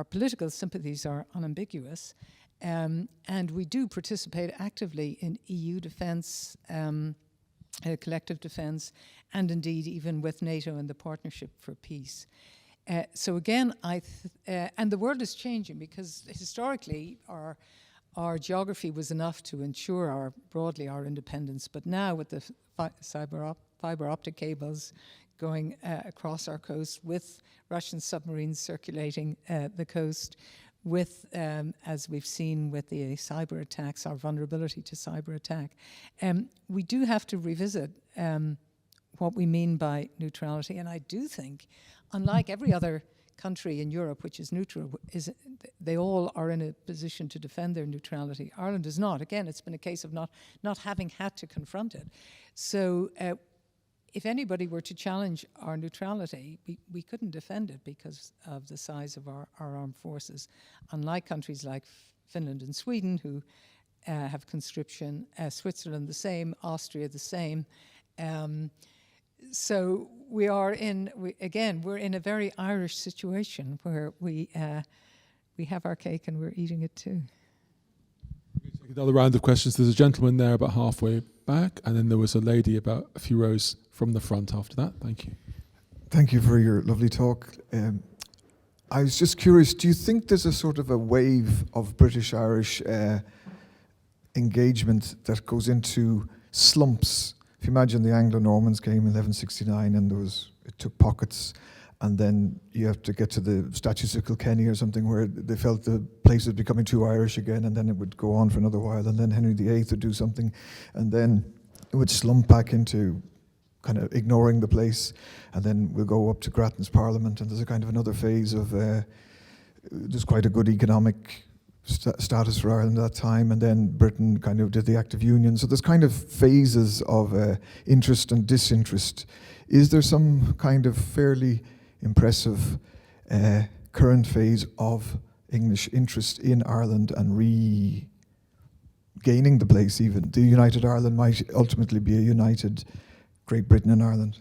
political sympathies are unambiguous, and we do participate actively in EU defence, collective defence, and indeed even with NATO and the Partnership for Peace. So again, and the world is changing, because historically our geography was enough to ensure broadly our independence, but now with the fiber optic cables going across our coast, with Russian submarines circulating the coast, with, as we've seen with the cyber attacks, our vulnerability to cyber attack, we do have to revisit what we mean by neutrality. And I do think, unlike every other country in Europe which is neutral, they all are in a position to defend their neutrality. Ireland is not. Again, it's been a case of not having had to confront it. So if anybody were to challenge our neutrality, we couldn't defend it because of the size of our armed forces. Unlike countries like Finland and Sweden, who have conscription, Switzerland the same, Austria the same. So we're in a very Irish situation where we have our cake and we're eating it too. Take another round of questions. There's a gentleman there about halfway back, and then there was a lady about a few rows from the front after that. Thank you. Thank you for your lovely talk. I was just curious, do you think there's a sort of a wave of British-Irish engagement that goes into slumps? If you imagine the Anglo-Normans came in 1169 and it took pockets, and then you have to get to the Statutes of Kilkenny or something where they felt the place was becoming too Irish again, and then it would go on for another while, and then Henry VIII would do something, and then it would slump back into kind of ignoring the place, and then we'll go up to Grattan's Parliament, and there's a kind of another phase of there's quite a good economic status for Ireland at that time, and then Britain kind of did the Act of Union. So there's kind of phases of interest and disinterest. Is there some kind of fairly impressive current phase of English interest in Ireland and regaining the place even? The United Ireland might ultimately be a united Great Britain and Ireland.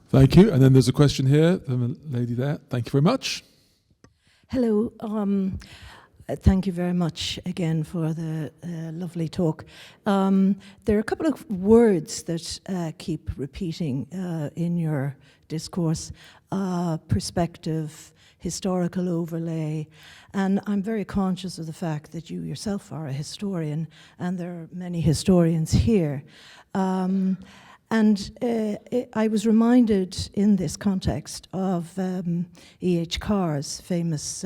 Thank you. And then there's a question here, the lady there. Thank you very much. Hello. Thank you very much again for the lovely talk. There are a couple of words that keep repeating in your discourse: perspective, historical overlay, and I'm very conscious of the fact that you yourself are a historian, and there are many historians here. I was reminded in this context of E.H. Carr's famous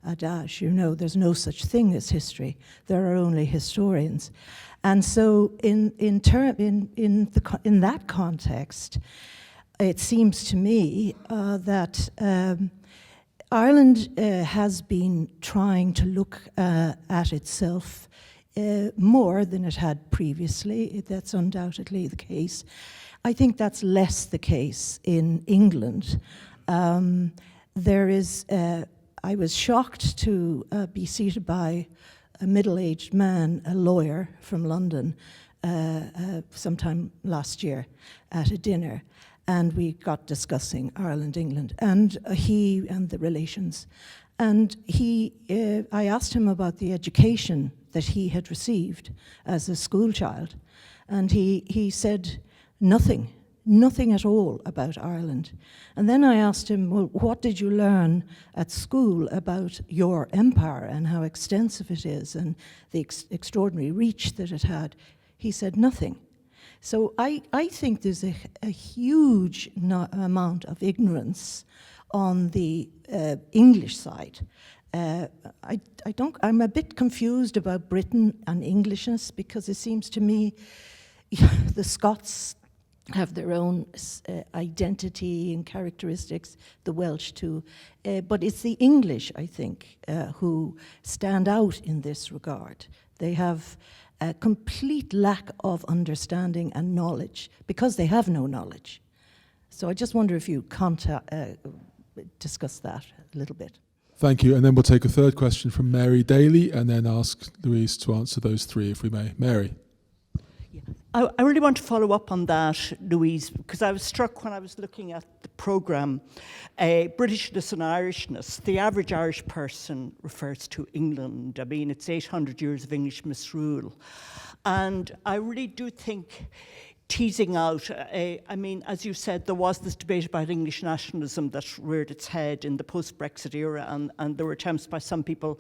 adage, you know, there's no such thing as history, there are only historians. And so in that context, it seems to me that Ireland has been trying to look at itself more than it had previously. That's undoubtedly the case. I think that's less the case in England. I was shocked to be seated by a middle-aged man, a lawyer from London, sometime last year at a dinner, and we got discussing Ireland, England, and he and the relations. And I asked him about the education that he had received as a school child, and he said nothing at all about Ireland. And then I asked him, well, what did you learn at school about your empire and how extensive it is and the extraordinary reach that it had? He said nothing. So I think there's a huge amount of ignorance on the English side. I'm a bit confused about Britain and Englishness, because it seems to me the Scots have their own identity and characteristics, the Welsh too, but it's the English, I think, who stand out in this regard. They have a complete lack of understanding and knowledge because they have no knowledge. So I just wonder if you discuss that a little bit. Thank you. And then we'll take a third question from Mary Daly and then ask Louise to answer those three, if we may. Mary. I really want to follow up on that, Louise, because I was struck when I was looking at the programme, Britishness and Irishness. The average Irish person refers to England. I mean, it's 800 years of English misrule. And I really do think teasing out, I mean, as you said, there was this debate about English nationalism that reared its head in the post-Brexit era, and there were attempts by some people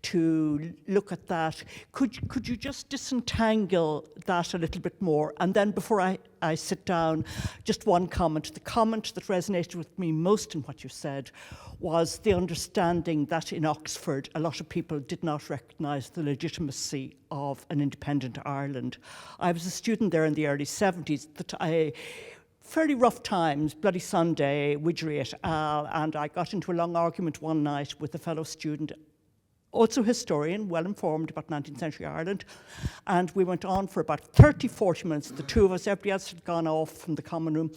to look at that. Could you just disentangle that a little bit more? And then before I sit down, just one comment. The comment that resonated with me most in what you said was the understanding that in Oxford, a lot of people did not recognise the legitimacy of an independent Ireland. I was a student there in the early 70s, fairly rough times, Bloody Sunday, Widgery et al., and I got into a long argument one night with a fellow student, also historian, well informed about 19th century Ireland, and we went on for about 30, 40 minutes, the two of us. Everybody else had gone off from the common room,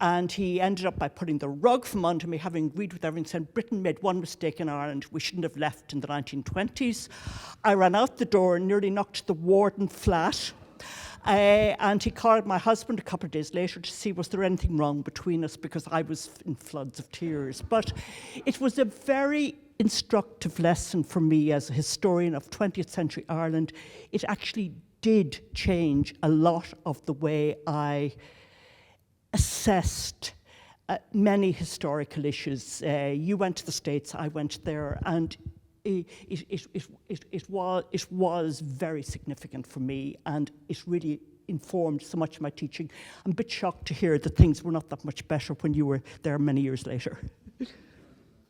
and he ended up by putting the rug from under me, having agreed with everything, saying Britain made one mistake in Ireland, we shouldn't have left in the 1920s. I ran out the door and nearly knocked the warden flat. And he called my husband a couple of days later to see was there anything wrong between us, because I was in floods of tears. But it was a very instructive lesson for me as a historian of 20th century Ireland. It actually did change a lot of the way I assessed many historical issues. You went to the States, I went there, and it was very significant for me, and it really informed so much of my teaching. I'm a bit shocked to hear that things were not that much better when you were there many years later.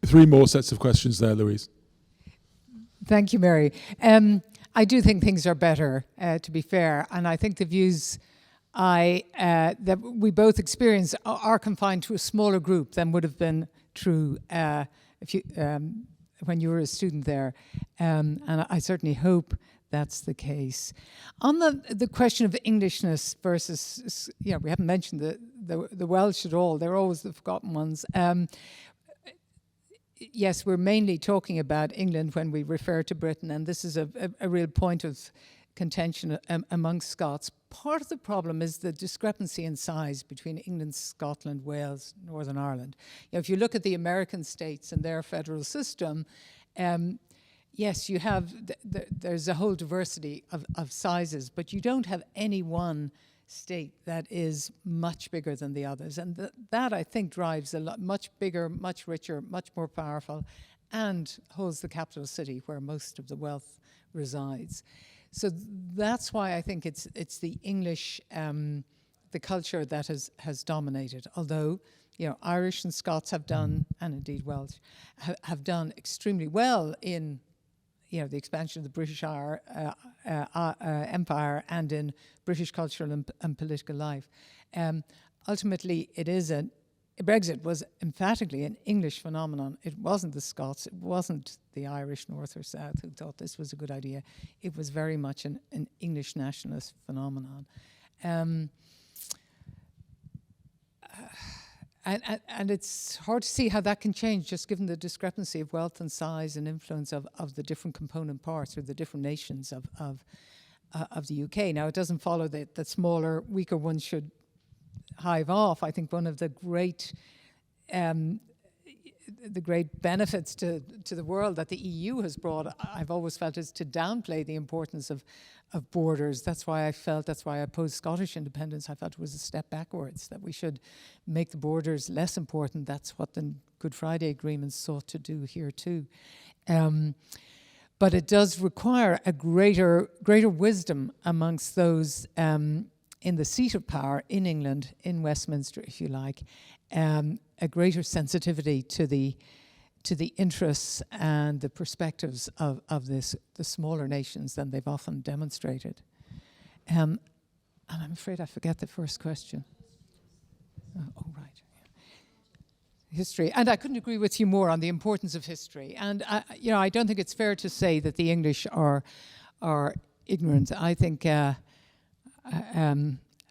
Three more sets of questions there, Louise. Thank you, Mary. I do think things are better, to be fair, and I think the views that we both experience are confined to a smaller group than would have been true when you were a student there, and I certainly hope that's the case. On the question of Englishness versus, we haven't mentioned the Welsh at all. They're always the forgotten ones. Yes, we're mainly talking about England when we refer to Britain, and this is a real point of contention amongst Scots. Part of the problem is the discrepancy in size between England, Scotland, Wales, Northern Ireland. If you look at the American states and their federal system, yes, you have, there's a whole diversity of sizes, but you don't have any one state that is much bigger than the others. And that, I think, drives a lot, much bigger, much richer, much more powerful, and holds the capital city where most of the wealth resides. So that's why I think it's the English, the culture that has dominated. Although, you know, Irish and Scots have done, and indeed Welsh, have done extremely well in, you know, the expansion of the British Empire and in British cultural and political life. Ultimately, Brexit was emphatically an English phenomenon. It wasn't the Scots, it wasn't the Irish, North or South, who thought this was a good idea. It was very much an English nationalist phenomenon. And it's hard to see how that can change, just given the discrepancy of wealth and size and influence of the different component parts or the different nations of the UK. Now, it doesn't follow that smaller, weaker ones should hive off. I think one of the great benefits to the world that the EU has brought, I've always felt, is to downplay the importance of borders. That's why I opposed Scottish independence. I felt it was a step backwards, that we should make the borders less important. That's what the Good Friday Agreement sought to do here too. But it does require a greater wisdom amongst those in the seat of power in England, in Westminster, if you like, a greater sensitivity to the interests and the perspectives of the smaller nations than they've often demonstrated. And I'm afraid I forget the first question. Oh, right. History, and I couldn't agree with you more on the importance of history. And you know, I don't think it's fair to say that the English are ignorant. I think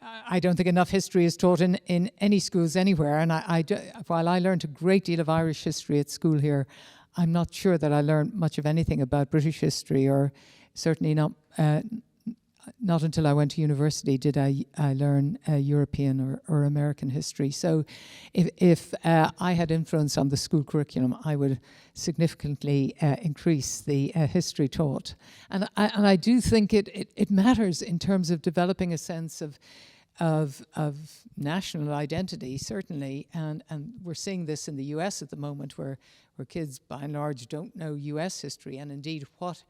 I don't think enough history is taught in any schools anywhere. And while I learned a great deal of Irish history at school here, I'm not sure that I learned much of anything about British history, or certainly not until I went to university did I learn European or American history. So if I had influence on the school curriculum, I would significantly increase the history taught. And I do think it matters in terms of developing a sense of national identity, certainly. And we're seeing this in the US at the moment, where kids by and large don't know US history, and indeed what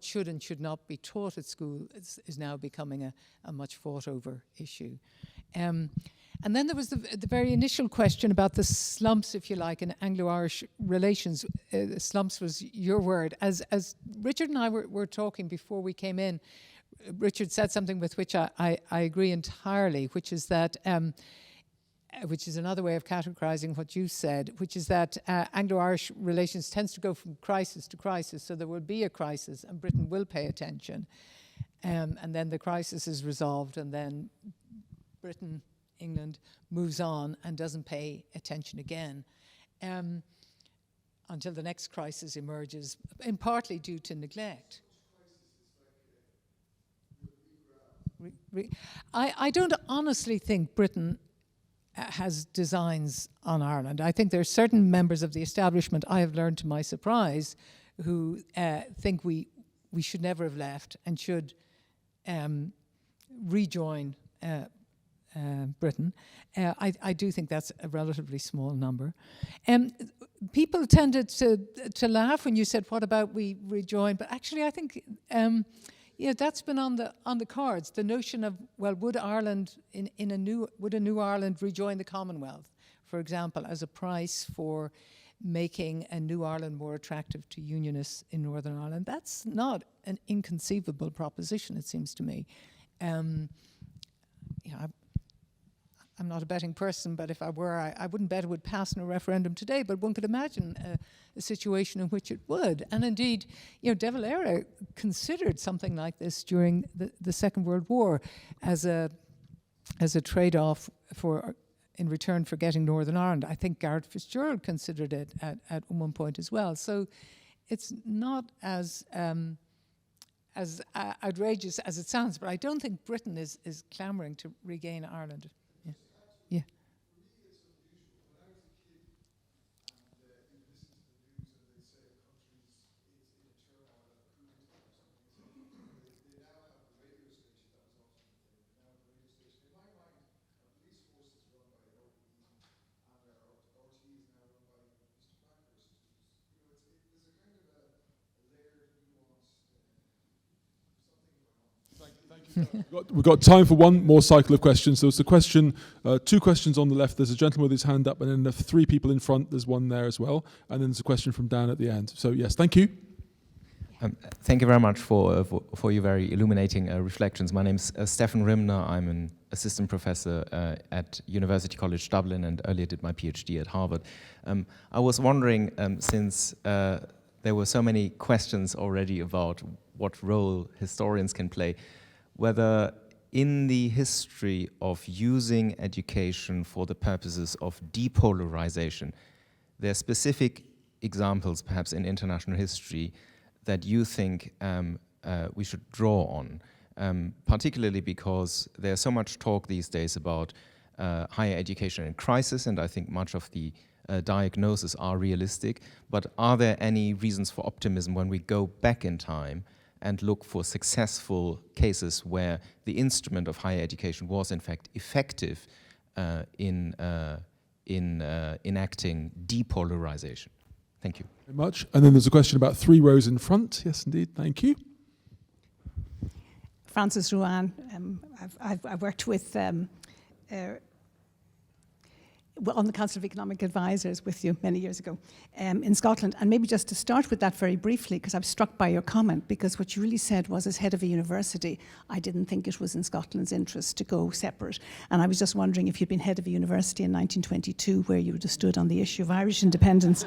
should and should not be taught at school is now becoming a much fought over issue. And then there was the very initial question about the slumps, if you like, in Anglo-Irish relations. Slumps was your word. As Richard and I were talking before we came in, Richard said something with which I agree entirely, which is that, which is another way of categorizing what you said, which is that Anglo-Irish relations tends to go from crisis to crisis. So there will be a crisis and Britain will pay attention. And then the crisis is resolved, and then Britain, England, moves on and doesn't pay attention again until the next crisis emerges, and partly due to neglect. I don't honestly think Britain has designs on Ireland. I think there are certain members of the establishment, I have learned to my surprise, who think we should never have left and should rejoin Britain. I do think that's a relatively small number. People tended to laugh when you said, "What about we rejoin?" But actually, I think that's been on the cards. The notion of, well, would Ireland would a new Ireland rejoin the Commonwealth, for example, as a price for making a new Ireland more attractive to unionists in Northern Ireland? That's not an inconceivable proposition, it seems to me. I'm not a betting person, but if I were, I wouldn't bet it would pass in a referendum today, but one could imagine a situation in which it would. And indeed, De Valera considered something like this during the Second World War as a trade-off in return for getting Northern Ireland. I think Garret Fitzgerald considered it at one point as well. So it's not as outrageous as it sounds, but I don't think Britain is clamouring to regain Ireland. Yeah. We've got time for one more cycle of questions. There was a question, two questions on the left. There's a gentleman with his hand up, and then the three people in front. There's one there as well. And then there's a question from Dan at the end. So yes, thank you. Thank you very much for your very illuminating reflections. My name's Stefan Rimner. I'm an assistant professor at University College Dublin and earlier did my PhD at Harvard. I was wondering, since there were so many questions already about what role historians can play, whether in the history of using education for the purposes of depolarization, there are specific examples, perhaps in international history, that you think we should draw on, particularly because there's so much talk these days about higher education in crisis, and I think much of the diagnoses are realistic, but are there any reasons for optimism when we go back in time and look for successful cases where the instrument of higher education was in fact effective in enacting depolarization? Thank you. Very much. And then there's a question about 3 rows in front. Yes, indeed. Thank you. Frances Ruan. I've worked with on the Council of Economic Advisors with you many years ago in Scotland. And maybe just to start with that very briefly, because I'm struck by your comment, because what you really said was, as head of a university, I didn't think it was in Scotland's interest to go separate. And I was just wondering if you'd been head of a university in 1922 where you would have stood on the issue of Irish independence,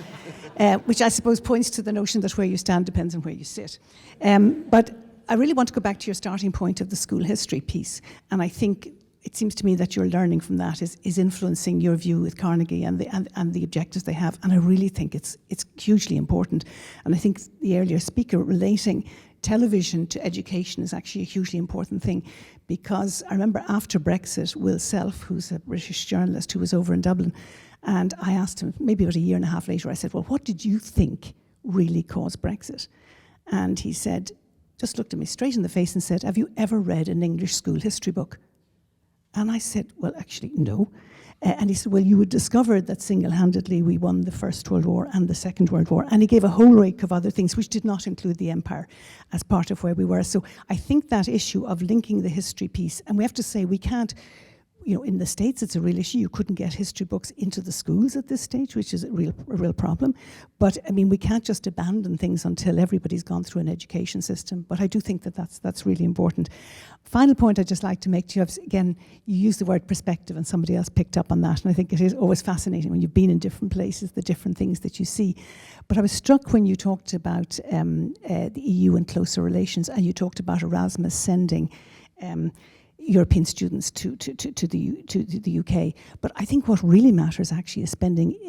which I suppose points to the notion that where you stand depends on where you sit. But I really want to go back to your starting point of the school history piece. And I think it seems to me that your learning from that is influencing your view with Carnegie and the objectives they have. And I really think it's hugely important. And I think the earlier speaker relating television to education is actually a hugely important thing, because I remember after Brexit, Will Self, who's a British journalist who was over in Dublin, and I asked him maybe about a year and a half later, I said, well, what did you think really caused Brexit? And he said, just looked at me straight in the face and said, have you ever read an English school history book? And I said, well, actually, no. And he said, well, you would discover that single-handedly we won the First World War and the Second World War. And he gave a whole rake of other things, which did not include the empire as part of where we were. So I think that issue of linking the history piece, and we have to say we can't, you know, in the States it's a real issue. You couldn't get history books into the schools at this stage, which is a real problem. But I mean, we can't just abandon things until everybody's gone through an education system. But I do think that that's really important. Final point I'd just like to make to you, again, you used the word perspective and somebody else picked up on that. And I think it is always fascinating when you've been in different places, the different things that you see. But I was struck when you talked about the EU and closer relations, and you talked about Erasmus sending European students to the UK. But I think what really matters actually is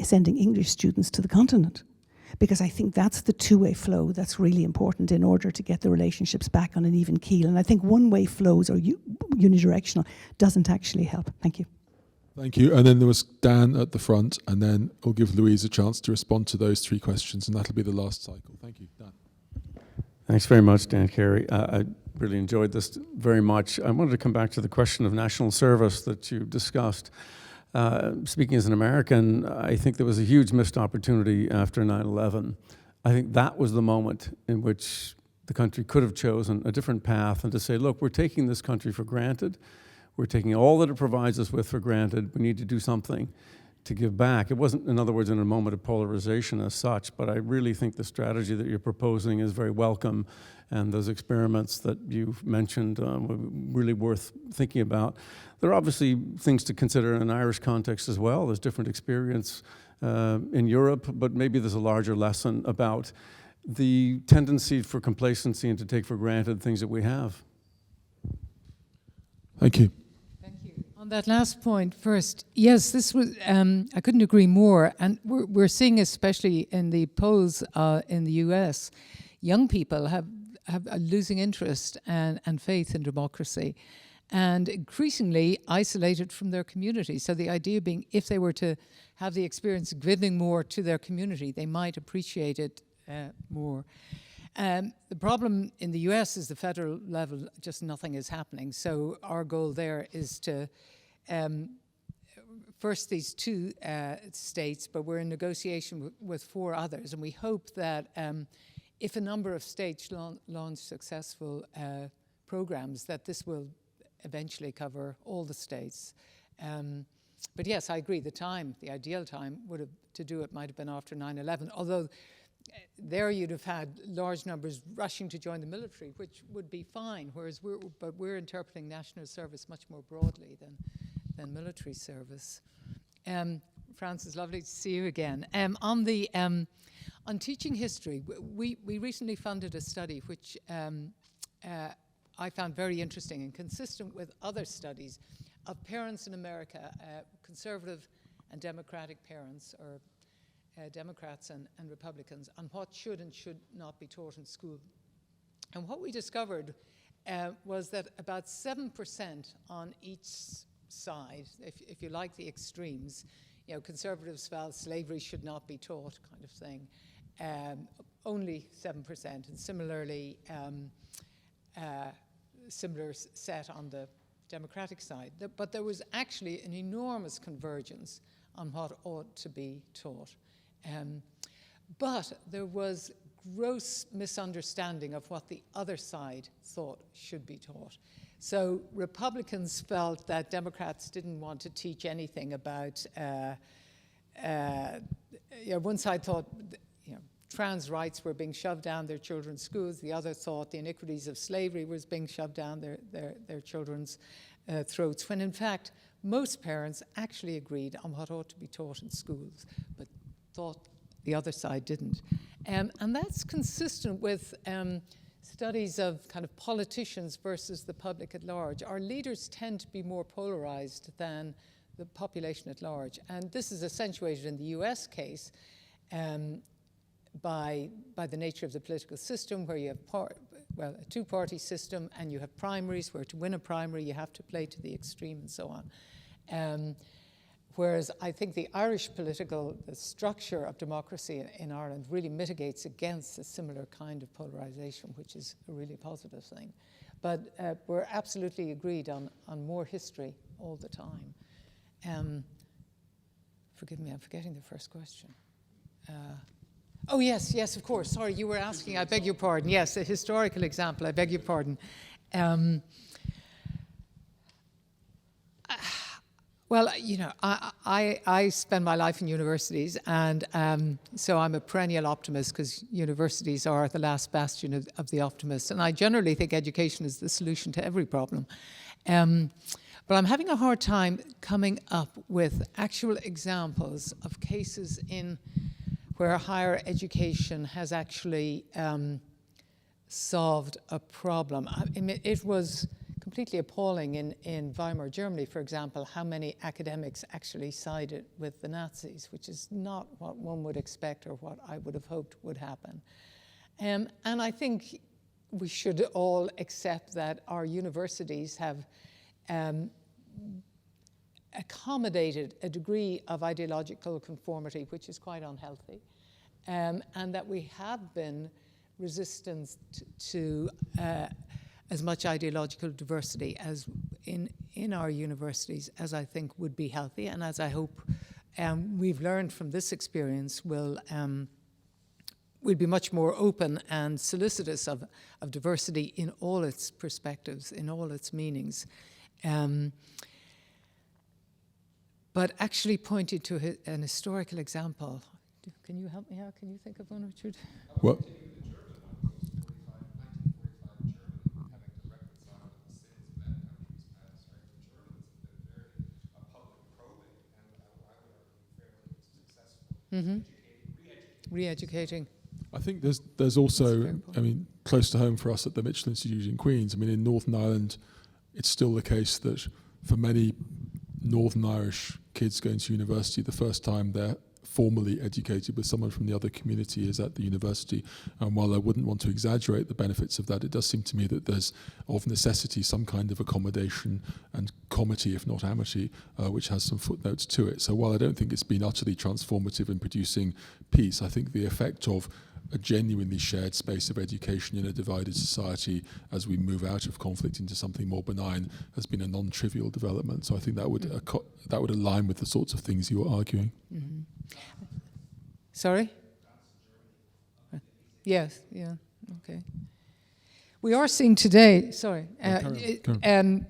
sending English students to the continent, because I think that's the two-way flow that's really important in order to get the relationships back on an even keel. And I think one-way flows or unidirectional doesn't actually help. Thank you. Thank you. And then there was Dan at the front, and then we'll give Louise a chance to respond to those 3 questions, and that'll be the last cycle. Thank you, Dan. Thanks very much, Dan Carey. I really enjoyed this very much. I wanted to come back to the question of national service that you discussed. Speaking as an American, I think there was a huge missed opportunity after 9/11. I think that was the moment in which the country could have chosen a different path and to say, look, we're taking this country for granted. We're taking all that it provides us with for granted. We need to do something to give back. It wasn't, in other words, in a moment of polarization as such, but I really think the strategy that you're proposing is very welcome, and those experiments that you've mentioned were really worth thinking about. There are obviously things to consider in an Irish context as well. There's different experience in Europe, but maybe there's a larger lesson about the tendency for complacency and to take for granted things that we have. Thank you. On that last point first, yes, this was, I couldn't agree more. And we're seeing, especially in the polls in the US, young people have a losing interest and faith in democracy, and increasingly isolated from their community. So the idea being, if they were to have the experience of giving more to their community, they might appreciate it more. The problem in the US is the federal level, just nothing is happening. So our goal there is to first these 2 states, but we're in negotiation with 4 others, and we hope that if a number of states launch successful programs, that this will eventually cover all the states. But yes, I agree, the ideal time to do it might have been after 9/11, although there you'd have had large numbers rushing to join the military, which would be fine, whereas we're interpreting national service much more broadly than military service. Francis, lovely to see you again. On teaching history, we recently funded a study which I found very interesting and consistent with other studies of parents in America, conservative and democratic parents, or Democrats and Republicans, on what should and should not be taught in school. And what we discovered was that about 7% on each side, if you like the extremes, conservatives felt slavery should not be taught, kind of thing. Only 7%, and similarly, similar set on the Democratic side. But there was actually an enormous convergence on what ought to be taught. But there was gross misunderstanding of what the other side thought should be taught. So Republicans felt that Democrats didn't want to teach anything about, one side thought, trans rights were being shoved down their children's schools. The other thought the iniquities of slavery was being shoved down their children's throats, when in fact most parents actually agreed on what ought to be taught in schools, but thought the other side didn't. And that's consistent with studies of kind of politicians versus the public at large. Our leaders tend to be more polarized than the population at large. And this is accentuated in the US case by the nature of the political system, where you have a two-party system, and you have primaries where to win a primary you have to play to the extreme and so on. Whereas I think the Irish the structure of democracy in Ireland really mitigates against a similar kind of polarization, which is a really positive thing. But we're absolutely agreed on more history all the time. Forgive me, I'm forgetting the first question. Oh, yes, of course. Sorry, you were asking, I beg your pardon. Yes, a historical example, I beg your pardon. Well, I spend my life in universities, and so I'm a perennial optimist, because universities are the last bastion of the optimists. And I generally think education is the solution to every problem. But I'm having a hard time coming up with actual examples of cases where higher education has actually solved a problem. It was completely appalling in Weimar, Germany, for example, how many academics actually sided with the Nazis, which is not what one would expect or what I would have hoped would happen. And I think we should all accept that our universities have accommodated a degree of ideological conformity which is quite unhealthy, and that we have been resistant to as much ideological diversity as in our universities as I think would be healthy, and as I hope we've learned from this experience we'll be much more open and solicitous of diversity in all its perspectives, in all its meanings. But actually pointed to an historical example. Can you help me out? Can you think of one, Richard? Well, Re-educating. I think there's also, close to home for us at the Mitchell Institute in Queen's, in Northern Ireland, it's still the case that for many Northern Irish kids going to university, the first time they're formally educated with someone from the other community is at the university. And while I wouldn't want to exaggerate the benefits of that, it does seem to me that there's of necessity some kind of accommodation and comity, if not amity, which has some footnotes to it. So while I don't think it's been utterly transformative in producing peace, I think the effect of a genuinely shared space of education in a divided society as we move out of conflict into something more benign has been a non-trivial development. So I think that would align with the sorts of things you were arguing. Mm-hmm. Sorry? Yes, yeah, okay. We are seeing today, sorry, carry on.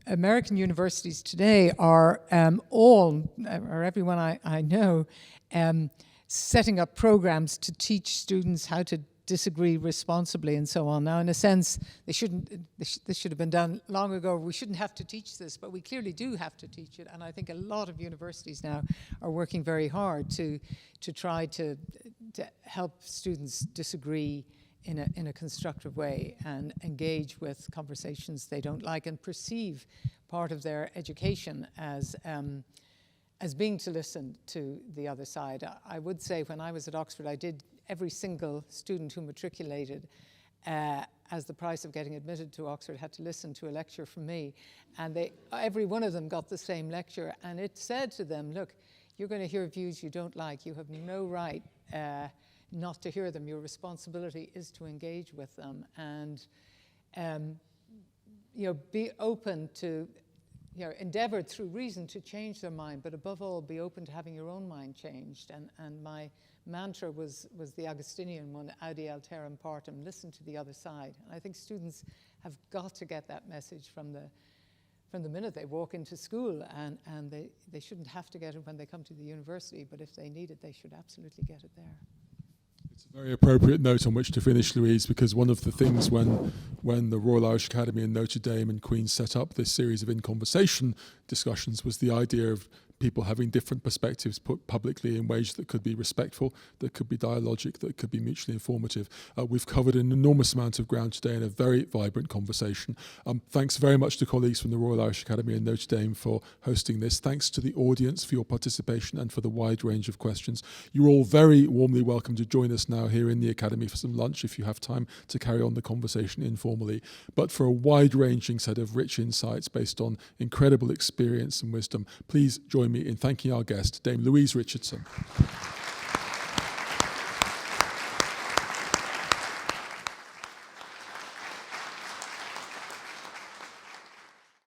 American universities today are all, or everyone I know, setting up programs to teach students how to disagree responsibly and so on. Now, in a sense, this should have been done long ago. We shouldn't have to teach this, but we clearly do have to teach it. And I think a lot of universities now are working very hard to try to help students disagree in a constructive way and engage with conversations they don't like and perceive part of their education as being to listen to the other side. I would say when I was at Oxford, I did every single student who matriculated as the price of getting admitted to Oxford had to listen to a lecture from me. And every one of them got the same lecture. And it said to them, look, you're going to hear views you don't like. You have no right not to hear them. Your responsibility is to engage with them and be open to, endeavor through reason to change their mind, but above all, be open to having your own mind changed. And my mantra was the Augustinian one, audi alteram partem, listen to the other side. And I think students have got to get that message from the minute they walk into school, and they shouldn't have to get it when they come to the university, but if they need it, they should absolutely get it there. It's a very appropriate note on which to finish, Louise, because one of the things when the Royal Irish Academy and Notre Dame and Queen's set up this series of In Conversation discussions was the idea of people having different perspectives put publicly in ways that could be respectful, that could be dialogic, that could be mutually informative. We've covered an enormous amount of ground today in a very vibrant conversation. Thanks very much to colleagues from the Royal Irish Academy and Notre Dame for hosting this. Thanks to the audience for your participation and for the wide range of questions. You're all very warmly welcome to join us now here in the Academy for some lunch if you have time to carry on the conversation informally. But for a wide-ranging set of rich insights based on incredible experience and wisdom, please join me in thanking our guest, Dame Louise Richardson.